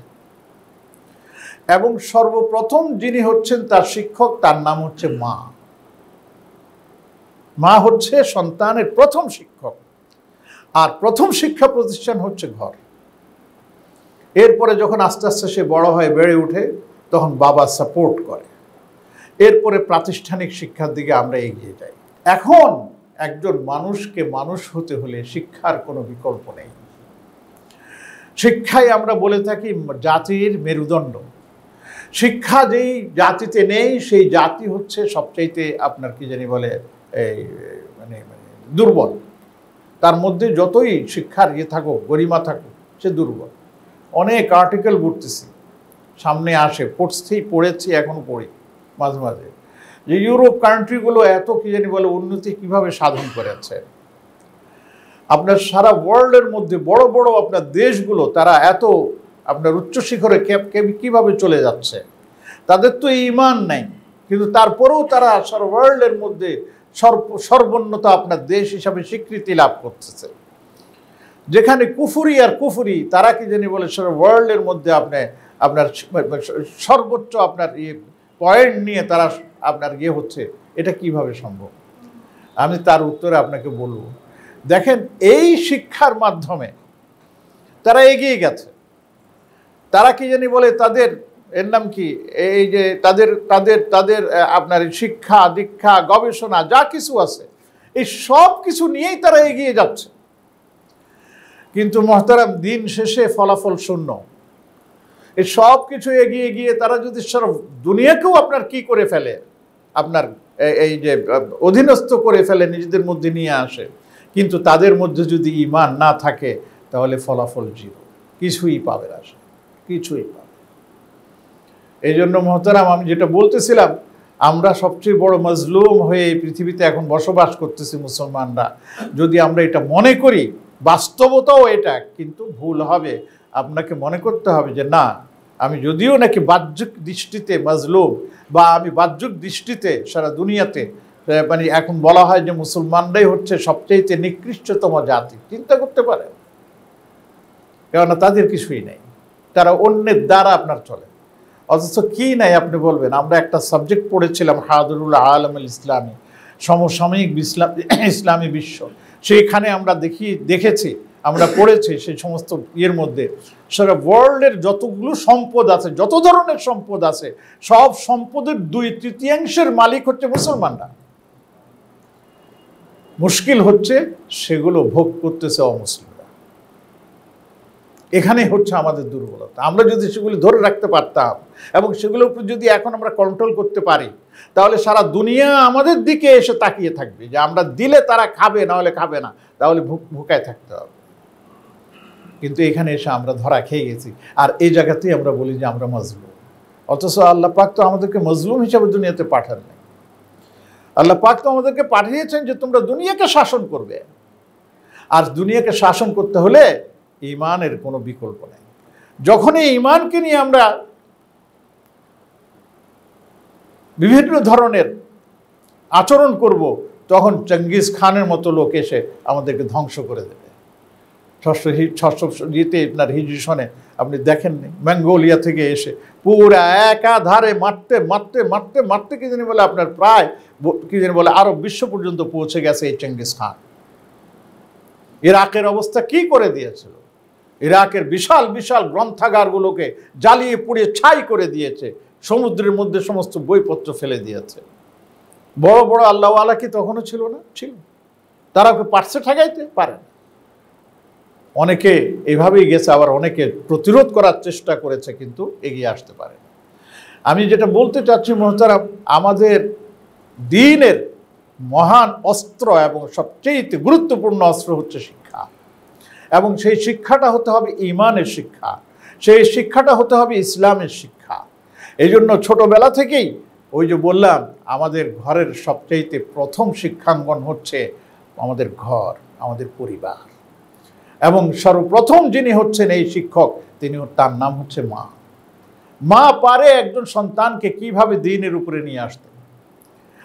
এবং সর্বপ্রথম যিনি হচ্ছেন তার শিক্ষক, তার নাম হচ্ছে মা। মা হচ্ছে সন্তানের প্রথম শিক্ষক, আর প্রথম শিক্ষা প্রতিষ্ঠান হচ্ছে ঘর। এরপরে যখন আস্তে আস্তে সে বড় হয়, বেড়ে ওঠে, তখন বাবা সাপোর্ট করে। এরপরে প্রাতিষ্ঠানিক শিক্ষার দিকে আমরা এগিয়ে যাই। এখন একজন মানুষকে মানুষ হতে হলে শিক্ষার কোনো বিকল্প নেই। শিক্ষাই আমরা বলে থাকি জাতির মেরুদণ্ড। শিক্ষা যেই জাতিতে নেই, সেই জাতি হচ্ছে সবচাইতে আপনার কি জানি বলে এই মানে দুর্বল। তার মধ্যে যতই শিক্ষার থাকুক, গরিমা থাকুক, সে দুর্বল। অনেক আর্টিকেল পড়তেছি, সামনে আসে, পড়েছি, এখনো পড়ি মাঝে মাঝে, যে ইউরোপ কান্ট্রিগুলো এত কি জানি বলে উন্নতি কিভাবে সাধন করেছে। আপনার সারা ওয়ার্ল্ডের মধ্যে বড় বড় আপনার দেশগুলো, তারা এত আপনার উচ্চ শিখরে কিভাবে চলে যাচ্ছে। তাদের তো ঈমান নাই, কিন্তু তারপরেও তারা সারা ওয়ার্ল্ডের মধ্যে সর্বোন্নত আপনার দেশ হিসাবে স্বীকৃতি লাভ করতেছে। যেখানে কুফুরি আর কুফুরি, তারা কি জানি বলে সারা ওয়ার্ল্ডের মধ্যে আপনার সর্বোচ্চ আপনার পয়েন্ট নিয়ে তারা আপনার হচ্ছে। এটা কিভাবে সম্ভব? আমি তার উত্তরে আপনাকে বলবো, দেখেন, এই শিক্ষার মাধ্যমে তারা এগিয়ে গেছে। তারা কি জানি বলে তাদের এর নাম কি, এই যে তাদের তাদের তাদের আপনার শিক্ষা দীক্ষা গবেষণা যা কিছু আছে, এই সব কিছু নিয়েই তারা এগিয়ে যাচ্ছে। কিন্তু মহতারাম, দিন শেষে ফলাফল শূন্য। এই সব কিছু এগিয়ে গিয়ে তারা যদি সারা দুনিয়াকেও আপনার কি করে ফেলে, আপনার এই যে অধীনস্থ করে ফেলে, নিজেদের মধ্যে নিয়ে আসে, কিন্তু তাদের মধ্যে যদি ঈমান না থাকে, তাহলে ফলাফল জিরো, কিছুই পাবে না, কিছুই পাবে। এই জন্য মহতারাম, আমি যেটা বলতেছিলাম, আমরা সবচেয়ে বড় মজলুম হয়ে এই পৃথিবীতে এখন বসবাস করতেছি মুসলমানরা। যদি আমরা এটা মনে করি, বাস্তবতাও এটা, কিন্তু ভুল হবে। আপনাকে মনে করতে হবে যে না, আমি যদিও নাকি বাহ্যিক দৃষ্টিতে মজলুম, বা আমি বাহ্যিক দৃষ্টিতে সারা দুনিয়াতে মানে এখন বলা হয় যে মুসলমানরাই হচ্ছে সবচেয়ে নিকৃষ্টতম জাতি। চিন্তা করতে পারে, কেননা তাদের কিছুই নেই, তারা অন্যের দ্বারা আপনার চলে। অথচ কি নাই আপনি বলবেন? আমরা একটা সাবজেক্ট পড়েছিলাম, হাদরুল আলম ইসলামী, সমসাময়িক ইসলামী বিশ্ব। সেইখানে আমরা দেখেছি, আমরা পড়েছি সেই সমস্ত মধ্যে সারা ওয়ার্ল্ডের যতগুলো সম্পদ আছে, যত ধরনের সম্পদ আছে, সব সম্পদের 2/3 মালিক হচ্ছে মুসলমানরা। মুশকিল হচ্ছে সেগুলো ভোগ করতেছে অমুসলিমরা। এখানেই হচ্ছে আমাদের দুর্বলতা। আমরা যদি সেগুলি ধরে রাখতে পারতাম, এবং সেগুলোর উপর যদি এখন আমরা কন্ট্রোল করতে পারি, তাহলে সারা দুনিয়া আমাদের দিকে এসে তাকিয়ে থাকবে, যে আমরা দিলে তারা খাবে, না হলে খাবে না, তাহলে ভুকায় থাকতে হবে। কিন্তু এখানে এসে আমরা ধরা খেয়ে গেছি, আর এই জায়গাতেই আমরা বলি যে আমরা মজলুম। অথচ আল্লাহ পাক তো আমাদেরকে মজলুম হিসাবে দুনিয়াতে পাঠান নাই। আল্লাহ পাক তো আমাদেরকে পাঠিয়েছেন যে তোমরা দুনিয়াকে শাসন করবে, আর দুনিয়াকে শাসন করতে হলে ঈমানের কোনো বিকল্প নেই। যখন এই ঈমানকে নিয়ে আমরা বিভিন্ন ধরনের আচরণ করব, তখন চেঙ্গিস খানের মতো লোক এসে আমাদেরকে ধ্বংস করে দেবে। 600 আপনার হিজরি সনে আপনি দেখেননি, মঙ্গোলিয়া থেকে এসে পুরা একাধারে মারতে মারতে মারতে মারতে কি জানি বলে আপনার প্রায় কি জানি বলে আরব বিশ্ব পর্যন্ত পৌঁছে গেছে এই চেঙ্গিস খান। ইরাকের অবস্থা কি করে দিয়েছিল? ইরাকের বিশাল বিশাল গ্রন্থাগারগুলোকে জ্বালিয়ে পুড়িয়ে ছাই করে দিয়েছে, সমুদ্রের মধ্যে সমস্ত বইপত্র ফেলে দিয়েছে। বড় বড় আল্লাহওয়ালা কি তখনও ছিল না? ছিল। তারা ওকে পারছে ঠেকাইতে পারে না। অনেকে এইভাবেই গেছে, আবার অনেকে প্রতিরোধ করার চেষ্টা করেছে, কিন্তু এগিয়ে আসতে পারে না। আমি যেটা বলতে চাচ্ছি মহতারাম, আমাদের দ্বীনের মহান অস্ত্র এবং সবচেয়ে গুরুত্বপূর্ণ অস্ত্র হচ্ছে শিক্ষা, এবং সেই শিক্ষাটা হতে হবে ঈমানের শিক্ষা, সেই শিক্ষাটা হতে হবে ইসলামের শিক্ষা। এই জন্য ছোটবেলা থেকেই ওই যে বললাম, আমাদের ঘরের সবচেয়ে প্রথম শিক্ষাঙ্গন হচ্ছে আমাদের ঘর, আমাদের পরিবার। এবং সর্বপ্রথম যিনি হচ্ছেন এই শিক্ষক, তার নাম হচ্ছে মা। মা পারে একজন সন্তানকে কিভাবে দ্বীনের উপরে নিয়ে আসতে,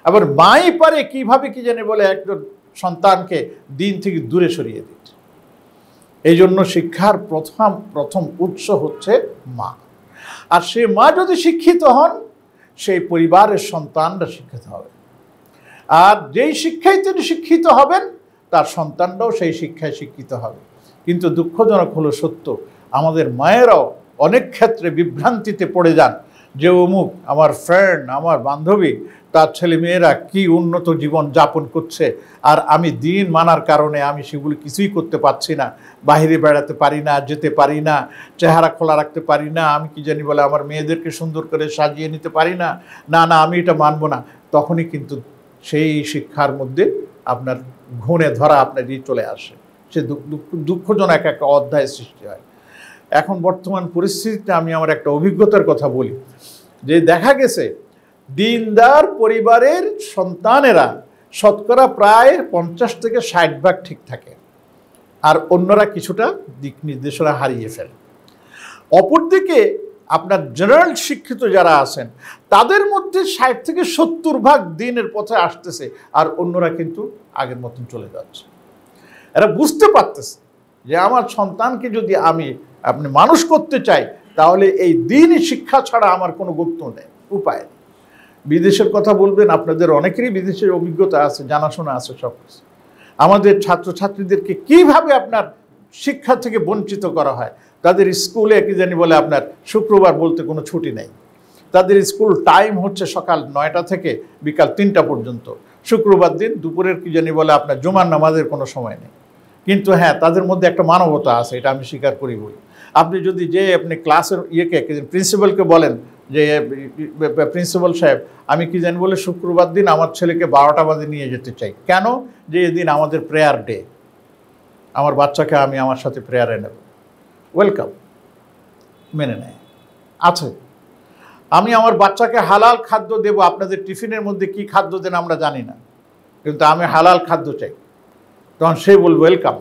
আবার মাই পারে কিভাবে কি জানে বলে একজন সন্তানকে দ্বীন থেকে দূরে সরিয়ে দিতে। এই জন্য শিক্ষার প্রথম উৎস হচ্ছে মা। আর সে মা যদি শিক্ষিত হন, সেই পরিবারের সন্তানরা শিক্ষিত হবে। আর যেই শিক্ষায় তিনি শিক্ষিত হবেন, তার সন্তানরাও সেই শিক্ষায় শিক্ষিত হবে। কিন্তু দুঃখজনক হলো সত্য, আমাদের মায়েরাও অনেক ক্ষেত্রে বিভ্রান্তিতে পড়ে যান যে অমুক আমার ফ্রেন্ড, আমার বান্ধবী, তার ছেলে মেয়েরা কি উন্নত জীবন যাপন করছে, আর আমি দ্বীন মানার কারণে আমি সেগুলো কিছুই করতে পারছি না, বাইরে বেড়াতে পারি না, যেতে পারি না, চেহারা খোলা রাখতে পারি না, আমি কি জানি বলে আমার মেয়েদেরকে সুন্দর করে সাজিয়ে নিতে পারি না, না না আমি এটা মানব না। তখনই কিন্তু সেই শিক্ষার মধ্যে আপনার ঘুণে ধরা আপনার চলে আসে, সে দুঃখজনক একটা অধ্যায় সৃষ্টি হয়। এখন বর্তমান পরিস্থিতিতে আমি আমার একটা অভিজ্ঞতার কথা বলি, যে দেখা গেছে দিনদার পরিবারের সন্তানেরা শতকরা প্রায় 50 থেকে 60% ঠিক থাকে, আর অন্যরা কিছুটা দিক নির্দেশনা হারিয়ে ফেলে। অপরদিকে আপনার জেনারেল শিক্ষিত যারা আছেন, তাদের মধ্যে 60 থেকে 70% দ্বীনের পথে আসতেছে, আর অন্যরা কিন্তু আগের মতন চলে যাচ্ছে। এরা বুঝতে পারতেছে যে আমার সন্তানকে যদি আপনি মানুষ করতে চাই, তাহলে এই দ্বীনি শিক্ষা ছাড়া আমার কোনো গুরুত্ব নেই, উপায় নেই। বিদেশের কথা বলবেন, আপনাদের অনেকেরই বিদেশের অভিজ্ঞতা আছে, জানাশোনা আছে সব কিছু। আমাদের ছাত্রছাত্রীদেরকে কিভাবে আপনার শিক্ষা থেকে বঞ্চিত করা হয়। তাদের স্কুলে কি জানি বলে আপনার শুক্রবার বলতে কোনো ছুটি নেই, তাদের স্কুল টাইম হচ্ছে সকাল 9টা থেকে বিকাল 3টা পর্যন্ত, শুক্রবার দিন দুপুরের কি জানি বলে আপনার জুমার নামাজের কোনো সময় নেই। কিন্তু হ্যাঁ, তাদের মধ্যে একটা মানবতা আছে, এটা আমি স্বীকার করি বলি। আপনি যদি আপনি ক্লাসের প্রিন্সিপালকে বলেন যে প্রিন্সিপাল সাহেব, আমি কি জানি বলে শুক্রবার দিন আমার ছেলেকে 12টা বাজে নিয়ে যেতে চাই, কেন? যে এদিন আমাদের প্রেয়ার ডে, আমার বাচ্চাকে আমি আমার সাথে প্রেয়ারে নেব। ওয়েলকাম, মেনে নেয় আছে। আমি আমার বাচ্চাকে হালাল খাদ্য দেব, আপনাদের টিফিনের মধ্যে কি খাদ্য দেন আমরা জানি না, কিন্তু আমি হালাল খাদ্য চাই, তখন সে বলবে ওয়েলকাম,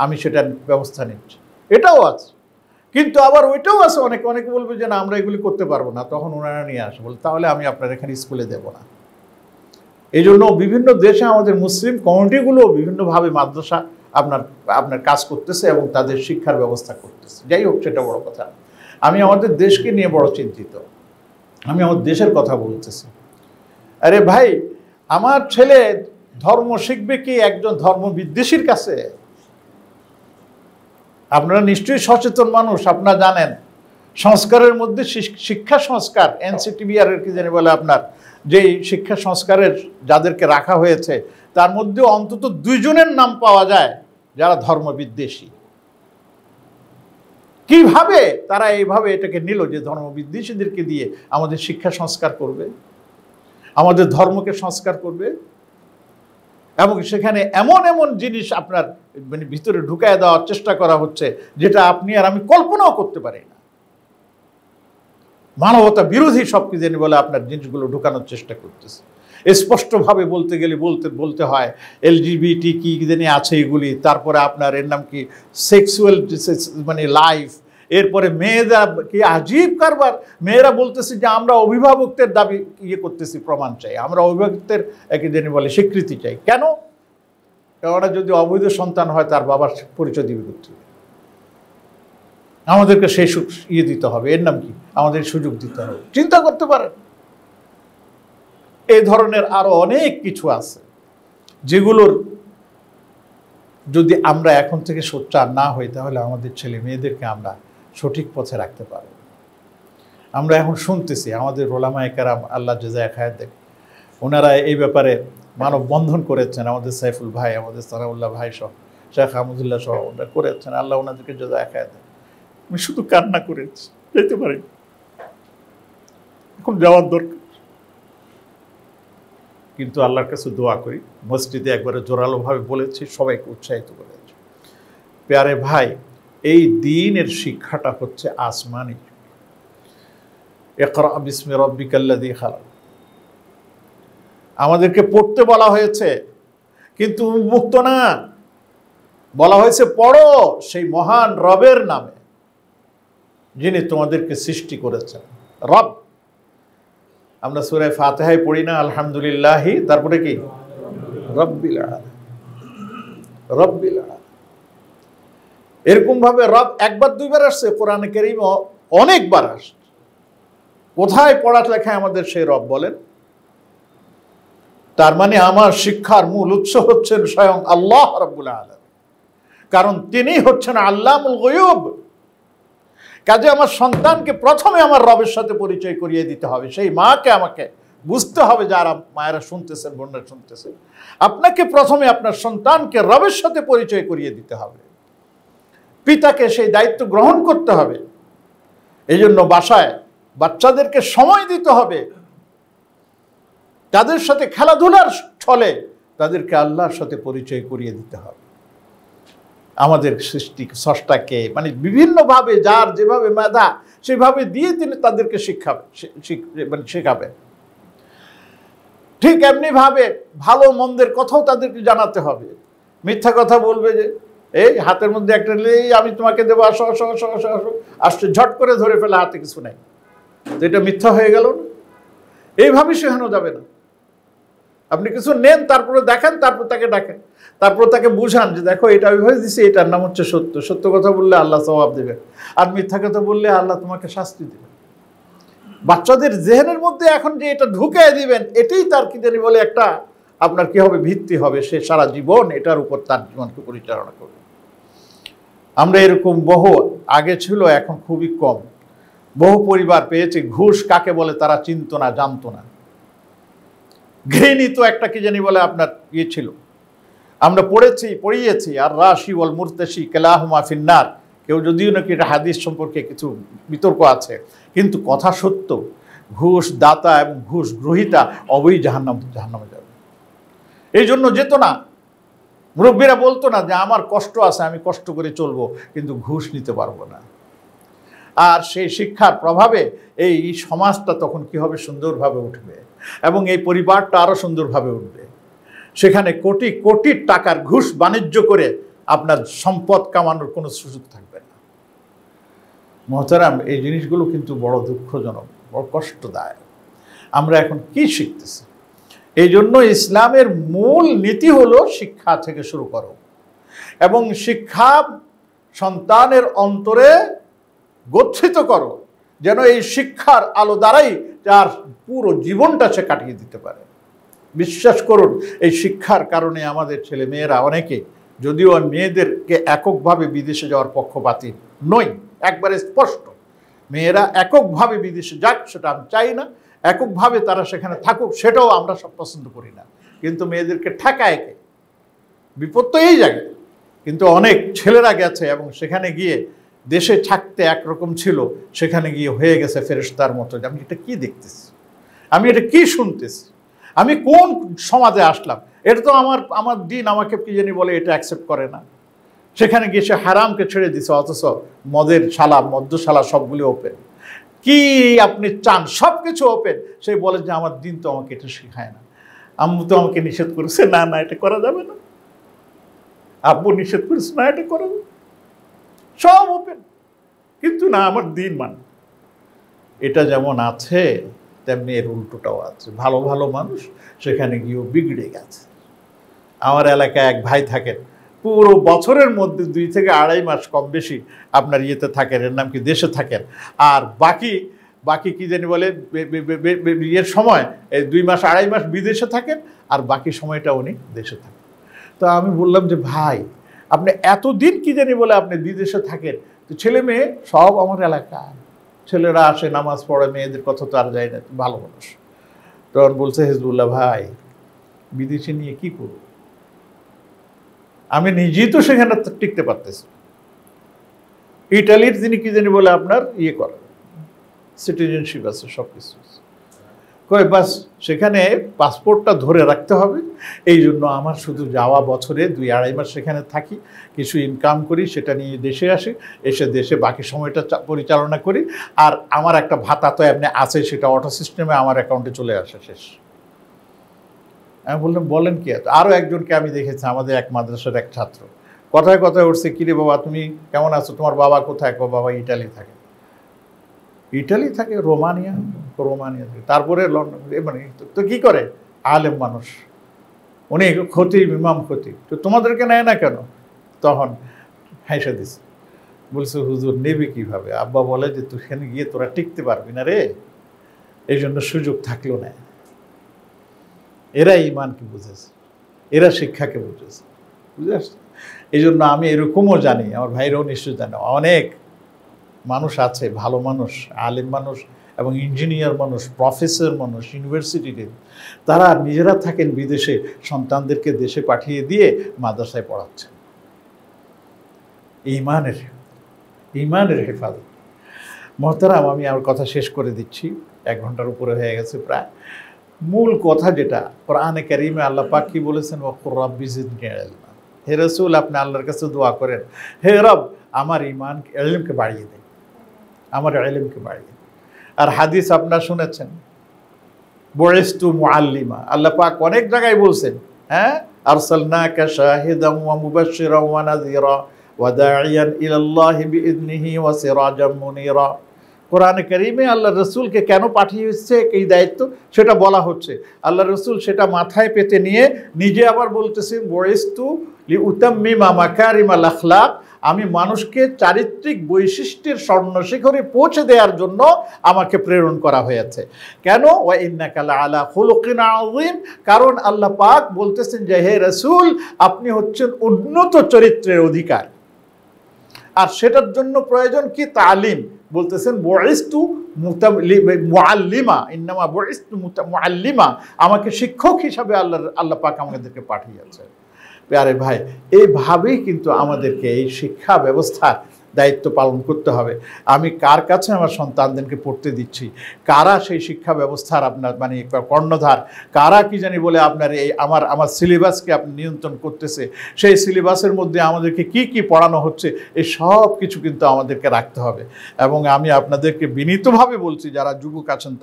আমি সেটার ব্যবস্থা নিচ্ছি। এটাও আছে। কিন্তু আবার ওইটাও আছে, অনেকে বলবে যে না আমরা এগুলি করতে পারবো না, তখন ওনারা নিয়ে আসে, বলে তাহলে আমি আপনার এখানে স্কুলে দেব না। এই জন্য বিভিন্ন দেশে আমাদের মুসলিম কমিউনিটিগুলো বিভিন্নভাবে মাদ্রাসা আপনার কাজ করতেছে এবং তাদের শিক্ষার ব্যবস্থা করতেছে। যাই হোক, সেটা বড় কথা। আমি আমাদের দেশকে নিয়ে বড় চিন্তিত, আমি আমার দেশের কথা বলতেছি। আরে ভাই, আমার ছেলে ধর্ম শিখবে কি একজন ধর্মবিদ্বেষীর কাছে? আপনারা নিশ্চয়ই সচেতন মানুষ, আপনারা জানেন সংস্কারের মধ্যে শিক্ষা সংস্কার, NCTBR এর কি জানি বলে আপনার যেই শিক্ষা সংস্কারের যাদেরকে রাখা হয়েছে, তার মধ্যে অন্তত 2 জনের নাম পাওয়া যায় যারা ধর্মবিদ্বেষী। কিভাবে তারা এইভাবে এটাকে নিল যে ধর্মবিদ্বেষীদেরকে দিয়ে আমাদের শিক্ষা সংস্কার করবে, আমাদের ধর্মকে সংস্কার করবে, এবং সেখানে এমন এমন জিনিস আপনার ভিতরে ঢুকায় দেওয়ার চেষ্টা করা হচ্ছে যেটা আপনি আর আমি কল্পনাও করতে পারি না। মানবতা বিরোধী সব কি জানি বলে আপনার জিনিসগুলো ঢুকানোর চেষ্টা করতেছে। স্পষ্টভাবে বলতে গেলে বলতে হয় LGBT কি জানি আছে এগুলি, তারপরে আপনার এর নাম কি সেক্সুয়াল লাইফ, এরপরে মেয়েরা কি আজীব কারবার, মেয়েরা বলতেছে যে আমরা অভিভাবকদের দাবি করতেছি, প্রমাণ চাই, আমরা অভিভাবকদের কি জানি বলে স্বীকৃতি চাই। কেন? কেননা যদি অবৈধ সন্তান হয় তার বাবার পরিচয় দিবে করতে, আমাদেরকে সেই দিতে হবে, এর নাম কি আমাদের সুযোগ দিতে হবে। চিন্তা করতে পারেন, এই ধরনের আরো অনেক কিছু আছে যেগুলোর যদি আমরা এখন থেকে সোচ্চার না হই, তাহলে আমাদের ছেলে মেয়েদেরকে আমরা সঠিক পথে রাখতে পারব। আমরা এখন শুনতেছি আমাদের ওলামায়ে কেরাম, আল্লাহ জাযায়ে খায়ের দেখ, ওনারা এই ব্যাপারে মানববন্ধন করেছেন, আমাদের সাইফুল ভাই, আমাদের সানাউল্লাহ ভাই সহ, শেখ আহমদুল্লাহ সহ ওনারা করেছেন, আল্লাহ ওনাদেরকে জাযায়ে খায়ের দেখ। আমি শুধু কান্না করেছি, যেতে পারি, এখন যাওয়ার দরকার, কিন্তু আল্লাহর কাছে দোয়া করি। মসজিদে একবারে জোরালোভাবে বলেছি, সবাইকে উৎসাহিত করেছি। প্যারে ভাই, এই দ্বীনের শিক্ষাটা হচ্ছে আসমানি। ইকরা বিসমি রাব্বিকাল্লাযী খালাক, আমাদেরকে পড়তে বলা হয়েছে, কিন্তু উন্মুক্ত না, বলা হয়েছে পড়ো সেই মহান রবের নামে যিনি তোমাদেরকে সৃষ্টি করেছেন। রব, আমরা সূরা ফাতিহায় পড়ি না আলহামদুলিল্লাহি, তারপরে কি রব্বিল আলামিন, রব্বিল আলামিন। এরকম ভাবে রব একবার দুইবার আসছে, কোরআনে কারীম অনেকবার আসছে। কোথায় পড়ালেখায় আমাদের সেই রব বলেন? তার মানে আমার শিক্ষার মূল উৎস হচ্ছেন স্বয়ং আল্লাহ রাব্বুল আলামিন, কারণ তিনি হচ্ছেন আল্লামুল গায়ুব। কাজে আমার সন্তানকে প্রথমে আমার রবের সাথে পরিচয় করিয়ে দিতে হবে। সেই মাকে আমাকে বুঝতে হবে, যারা মায়েরা শুনতেছেন, বোনরা শুনতেছেন, আপনাকে প্রথমে আপনার সন্তানকে রবের সাথে পরিচয় করিয়ে দিতে হবে। পিতাকে সেই দায়িত্ব গ্রহণ করতে হবে। এই জন্য বাসায় বাচ্চাদেরকে সময় দিতে হবে, তাদের সাথে খেলাধুলার ছলে তাদেরকে আল্লাহর সাথে পরিচয় করিয়ে দিতে হবে। আমাদের সৃষ্টি স্রষ্টাকে মানে বিভিন্নভাবে যার যেভাবে মেধা সেভাবে দিয়ে তিনি তাদেরকে শেখাবেন। ঠিক এমনি ভাবে ভালো মন্দের কথাও তাদেরকে জানাতে হবে। মিথ্যা কথা বলবে যে এই হাতের মধ্যে একটা নেই, আমি তোমাকে দেবো, আসো আসো আসো আসো আসো, আসছে ঝট করে ধরে ফেলে হাতে কিছু নেই, তো এটা মিথ্যা হয়ে গেল না? এইভাবে শেখানো যাবে না। আপনি কিছু নেন, তারপরে দেখেন, তারপর তাকে ডাকেন, তারপর তাকে বুঝান যে দেখো এটা ওইভাবে দিচ্ছে, এটার নাম হচ্ছে সত্য। সত্য কথা বললে আল্লাহ সওয়াব দেবেন, আর মিথ্যা কথা বললে আল্লাহ তোমাকে শাস্তি দেবেন। বাচ্চাদের জেহেনের মধ্যে এখন যে এটা ঢুকে দিবেন, এটাই তার কি জানি বলে একটা আপনার কি হবে, ভিত্তি হবে। সে সারা জীবন এটার উপর তার জীবনকে পরিচালনা করবে। আমরা এরকম বহু আগে ছিল, এখন খুবই কম। বহু পরিবার পেয়েছে ঘুষ কাকে বলে তারা চিনত না, জানতো না। ঘৃণিত একটা কি জানি বলে আপনার ইয়ে ছিল। আমরা পড়িয়েছি আর রাশি ওয়াল মুরতাশি কালাহুমা ফিন্নার। কেউ যদিও নাকি এটা হাদিস সম্পর্কে কিছু বিতর্ক আছে, কিন্তু কথা সত্য, ঘুষ দাতা এবং ঘুষ গ্রহীতা অবৈ জাহান্নামে যাবে। এই জন্য যেত না। মুরব্বীরা বলতো না যে আমার কষ্ট আছে, আমি কষ্ট করে চলবো, কিন্তু ঘুষ নিতে পারবো না। আর সেই শিক্ষার প্রভাবে এই সমাজটা তখন কি হবে, সুন্দরভাবে উঠবে, এবং এই পরিবারটা আরো সুন্দরভাবে উঠবে। সেখানে কোটি কোটি টাকার ঘুষ বাণিজ্য করে আপনার সম্পদ কামানোর কোনো সুযোগ থাকবে না। মোহতারাম, এই জিনিসগুলো কিন্তু বড় দুঃখজনক, বড় কষ্টদায়ক। আমরা এখন কি শিখতেছি? এই জন্য ইসলামের মূল নীতি হলো শিক্ষা থেকে শুরু করো, এবং শিক্ষা সন্তানের অন্তরে গচ্ছিত করো, যেন এই শিক্ষার আলো দ্বারাই তার পুরো জীবনটা সে কাটিয়ে দিতে পারে। বিশ্বাস করুন, এই শিক্ষার কারণে আমাদের ছেলে মেয়েরা অনেকে, যদিও মেয়েদেরকে এককভাবে বিদেশে যাওয়ার পক্ষপাতী নই, একবারে স্পষ্ট, মেয়েরা এককভাবে বিদেশে যাক সেটা আমি চাই না, এককভাবে তারা সেখানে থাকুক সেটাও আমরা সব পছন্দ করি না, কিন্তু মেয়েদেরকে ঠেকায় কে? বিপদ তো এই জায়গায়। কিন্তু অনেক ছেলেরা গেছে এবং সেখানে গিয়ে দেশে থাকতে একরকম ছিল, সেখানে গিয়ে হয়ে গেছে ফেরেশতার মতো। আমি এটা কি দেখতেছি, আমি এটা কি শুনতেছি, আমি কোন সমাজে আসলাম? এটা তো আমার দিন আমাকে কি জানি বলে এটা অ্যাকসেপ্ট করে না। সেখানে গিয়ে সে হারামকে ছেড়ে দিছে, অথচ মদের শালা, মদ্যশালা সবগুলি ওপেন। কি আপনি চান? সব কিছু ওপেন। সে বলে যে আমার দিন তো আমাকে এটা শেখায় না, আম্মু তো আমাকে নিষেধ করেছে, না না এটা করা যাবে না, আব্বু নিষেধ করেছে, না এটা করা যাবে, সব ওপেন, কিন্তু না আমার দিন মানে। এটা যেমন আছে তেমনি এর উল্টোটাও আছে। ভালো ভালো মানুষ সেখানে গিয়েও বিগড়ে গেছে। আমার এলাকায় এক ভাই থাকেন, পুরো বছরের মধ্যে 2 থেকে 2.5 মাস কম বেশি আপনার ইয়েতে থাকেন, এর নাম কি দেশে থাকেন, আর বাকি কি জানি বলে ইয়ের সময় 2 মাস 2.5 মাস বিদেশে থাকেন, আর বাকি সময়টা উনি দেশে থাকেন। তো আমি বললাম যে ভাই আপনি এতদিন কি জানি বলে আপনি বিদেশে থাকেন, তো ছেলে মেয়ে সব আমার এলাকায়, ছেলেরা আসে নামাজ পড়ে, মেয়েদের কথা তো আর যায় না, ভালো মানুষ। তখন বলছে হিজবুল্লাহ ভাই বিদেশে নিয়ে কি করব, আমি নিজেই তো সেখানে টিকতে পারতেছি। ইটালির যিনি কি জানি বলে আপনার ইয়ে করেন, সিটিজেনশিপ আছে, সব কিছু কয়, বাস সেখানে পাসপোর্টটা ধরে রাখতে হবে। এই জন্য আমার শুধু যাওয়া বছরে 2-2.5 মাস সেখানে থাকি, কিছু ইনকাম করি, সেটা নিয়ে দেশে আসি, এসে দেশে বাকি সময়টা পরিচালনা করি, আর আমার একটা ভাতা তো এমনি আছে, সেটা অটো সিস্টেমে আমার অ্যাকাউন্টে চলে আসে, শেষ। আমি বললাম বলেন কি? আরও একজনকে আমি দেখেছি, আমাদের এক মাদ্রাসার এক ছাত্র, কথায় কথায় উঠছে, কিরে বাবা তুমি কেমন আছো, তোমার বাবা কোথায়? বাবা ইটালি থাকে। ইটালি থাকে? রোমানিয়া থাকে। তারপরে লন্ডন, মানে তো কি করে? আলেম মানুষ উনি, খতিব, ইমাম খতিব। তো তোমাদেরকে নেয় না কেন? তখন হাসে দিছে, বলছে হুজুর নেবে কিভাবে? আব্বা বলে যে তুই সেখানে গিয়ে তোরা টিকতে পারবি না রে, এই জন্য সুযোগ থাকলো না। এরা ইমানকে বুঝেছে, এরা শিক্ষাকে বুঝেছে, বুঝে আসছে। এই জন্য আমি এরকমও জানি, আমার ভাইরাও নিশ্চয় জানে, অনেক মানুষ আছে, ভালো মানুষ, আলেম মানুষ এবং ইঞ্জিনিয়ার মানুষ, প্রফেসর মানুষ, ইউনিভার্সিটিতে, তারা নিজেরা থাকেন বিদেশে, সন্তানদেরকে দেশে পাঠিয়ে দিয়ে মাদ্রাসায় পড়াচ্ছে। ইমানের হেফাজত। মোহতারাম, আমি আমার কথা শেষ করে দিচ্ছি, 1 ঘন্টার উপরে হয়ে গেছে প্রায়। মূল কথা যেটা, কোরআনে কারিমে আল্লাহ পাক কি বলেছেন? ওয়াকুর রাব্বি জিদনি ইলমা। হে রাসূল, আপনি আল্লাহর কাছে দোয়া করেন, হে রব আমার ঈমান ইলমকে বাড়িয়ে দেন, আমার ইলমকে বাড়িয়ে দেন। আর হাদিস আপনারা শুনেছেন, বুইস্তু মুআল্লিমা, আল্লাহ পাক অনেক জায়গায় বলছেন, হ্যাঁ, আরসালনাকা শাহিদাম ওয়া মুবাশশিরান ওয়া নাযীরা ওয়া দাঈয়ান ইলাল্লাহি বিইذনিহি ওয়া সিরাজাম মুনীরা। কোরআনে কারিমে আল্লাহ রসুলকে কেন পাঠিয়েছে এই দায়িত্ব সেটা বলা হচ্ছে। আল্লাহ রসুল সেটা মাথায় পেতে নিয়ে নিজে আবার বলতেছেন, বুইস্তু লিউতাম্মিমা মাকারিমাল আখলাক, আমি মানুষকে চারিত্রিক বৈশিষ্ট্যের স্বর্ণশিখরে পৌঁছে দেওয়ার জন্য আমাকে প্রেরণ করা হয়েছে। কেন? ওয়া ইন্নাকা লাআলা খুলুকিন আযীম, কারণ আল্লাহ পাক বলতেছেন যে হে রাসূল, আপনি হচ্ছেন উন্নত চরিত্রের অধিকার। আর সেটার জন্য প্রয়োজন কি? তালিম। বলতেছেন বুইস্তু মুআল্লিমা, ইন্নামা বুইস্তু মুআল্লিমা, আমাকে শিক্ষক হিসাবে আল্লাহ পাক আমাদেরকে পাঠিয়েছে। প্যারে ভাই, এইভাবেই কিন্তু আমাদেরকে এই শিক্ষা ব্যবস্থার দায়িত্ব পালন করতে হবে। আমি কার কাছে আমার সন্তানদেরকে পড়তে দিচ্ছি, কারা সেই শিক্ষা ব্যবস্থার আপনার মানে কর্ণধার, কারা কি জানি বলে আপনার এই আমার সিলেবাসকে আপনি নিয়ন্ত্রণ করতেছে, সেই সিলেবাসের মধ্যে আমাদেরকে কি কি পড়ানো হচ্ছে, এই সব কিছু কিন্তু আমাদেরকে রাখতে হবে। এবং আমি আপনাদেরকে বিনীতভাবে বলছি, যারা যুবক আছেন,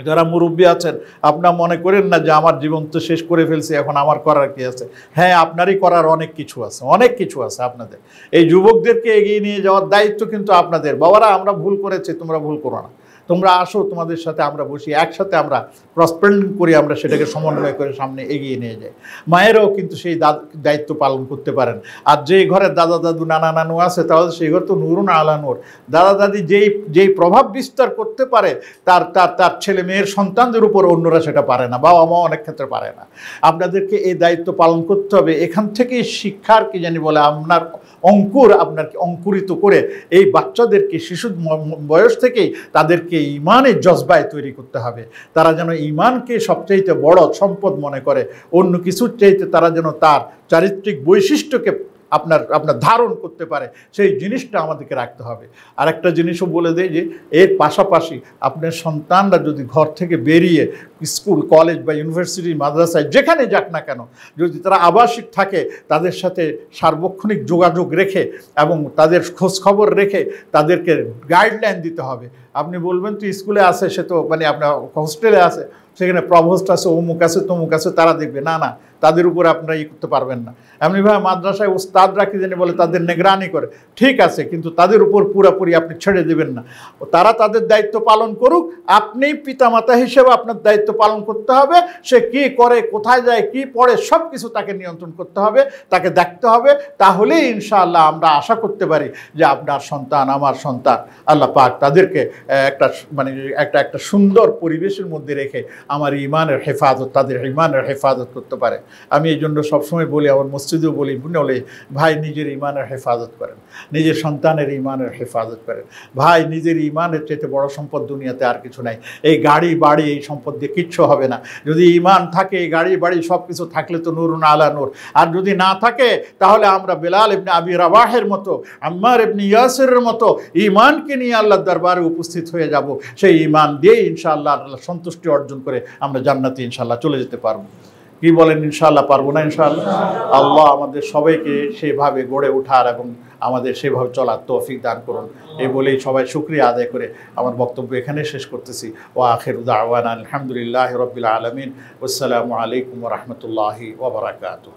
যারা মুরব্বী আছেন, আপনারা মনে করেন না যে আমার জীবন তো শেষ করে ফেলছি, এখন আমার করার কি আছে? হ্যাঁ, আপনারই করার অনেক কিছু আছে, অনেক কিছু আছে আপনাদের। এই যুবকদেরকে এগিয়ে নিয়ে যাওয়ার দায়িত্ব কিন্তু আপনাদের। বাবারা, আমরা ভুল করেছি, তোমরা ভুল করো না, তোমরা আসো, তোমাদের সাথে আমরা বসি, একসাথে আমরা ক্রসপ্রেন্ডিং করি, আমরা সেটাকে সমন্বয় করে সামনে এগিয়ে নিয়ে যাই। মায়েরাও কিন্তু সেই দায়িত্ব পালন করতে পারেন। আর যেই ঘরের দাদা দাদু নানা নানু আছে, তাহলে সেই ঘর তো নূরুন আলা নূর। দাদা দাদি যেই প্রভাব বিস্তার করতে পারে তার ছেলে মেয়ের সন্তানদের উপর, অন্যরা সেটা পারে না, বাবা মা অনেক ক্ষেত্রে পারে না। আপনাদেরকে এই দায়িত্ব পালন করতে হবে। এখান থেকেই শিক্ষার কি জানি বলে আপনার আপনাকে অঙ্কুরিত করে এই বাচ্চাদেরকে শিশু বয়স থেকেই তাদেরকে ঈমানের জজবায় তৈরি করতে হবে। তারা যেন ঈমানকে সবচাইতে বড় সম্পদ মনে করে, অন্য কিছুর চাইতে তারা যেন তার চারিত্রিক বৈশিষ্ট্যকে আপনার ধারণ করতে পারে, সেই জিনিসটা আমাদেরকে রাখতে হবে। আর একটা জিনিসও বলে দেয় যে এর পাশাপাশি আপনার সন্তানরা যদি ঘর থেকে বেরিয়ে স্কুল, কলেজ বা ইউনিভার্সিটি, মাদ্রাসায় যেখানে যাক না কেন, যদি তারা আবাসিক থাকে, তাদের সাথে সার্বক্ষণিক যোগাযোগ রেখে এবং তাদের খোঁজখবর রেখে তাদেরকে গাইডলাইন দিতে হবে। আপনি বলবেন তো স্কুলে আছে, সে তো মানে আপনার হোস্টেলে আছে, সেখানে প্রভোস্ট আছে, অমুক আছে, তমুক আছে, তারা দেখবে না, তাদের উপরে আপনারা করতে পারবেন না। এমনিভাবে মাদ্রাসায় উস্তাদরা কি জানি বলে তাদের নিগরানি করে, ঠিক আছে, কিন্তু তাদের উপর পুরোপুরি আপনি ছেড়ে দেবেন না। তারা তাদের দায়িত্ব পালন করুক, আপনি পিতামাতা হিসেবে আপনার দায়িত্ব পালন করতে হবে। সে কি করে, কোথায় যায়, কি পড়ে, সব কিছু তাকে নিয়ন্ত্রণ করতে হবে, তাকে দেখতে হবে। তাহলেই ইনশাআল্লাহ আমরা আশা করতে পারি যে আপনার সন্তান, আমার সন্তান, আল্লাহ পাক তাদেরকে একটা সুন্দর পরিবেশের মধ্যে রেখে আমার ঈমানের হেফাজত, তাদের ঈমানের হেফাজত করতে পারে। আমি এই জন্য সবসময় বলি, আমার মসজিদেও বলি, ভাই নিজের ঈমানের হেফাজত করেন, নিজের সন্তানের ঈমানের হেফাজত করেন। ভাই, নিজের ঈমানের চাইতে বড় সম্পদ দুনিয়াতে আর কিছু নাই। এই গাড়ি বাড়ি, এই সম্পদ দিয়ে কিচ্ছু হবে না। যদি ঈমান থাকে, এই গাড়ি বাড়ি সব কিছু থাকলে তো নূরুন আলা নূর। আর যদি না থাকে, তাহলে আমরা বেলাল ইবনে আবি রাবাহের মতো, আম্মার ইবনে ইয়াসিরের মতো ঈমানকে নিয়ে আল্লাহর দরবারে উপস্থিত হয়ে যাব। সেই ঈমান দিয়ে ইনশাআল্লাহ আল্লাহ সন্তুষ্টি অর্জন করে আমরা জান্নাতে ইনশাআল্লাহ চলে যেতে পারবো। কি বলেন? ইনশাআল্লাহ পারবো না? ইনশাআল্লাহ। আল্লাহ আমাদের সবাইকে সেভাবে গড়ে ওঠার এবং আমাদের সেভাবে চলার তৌফিক দান করুন। এই বলেই সবাই শুকরিয়া আদায় করে আমার বক্তব্য এখানে শেষ করতেছি। ওয়া আখিরু দাওয়ানা আলহামদুলিল্লাহি রাব্বিল আলামিন। আসসালামু আলাইকুম ওয়া রাহমাতুল্লাহি ওয়া বারাকাতুহু।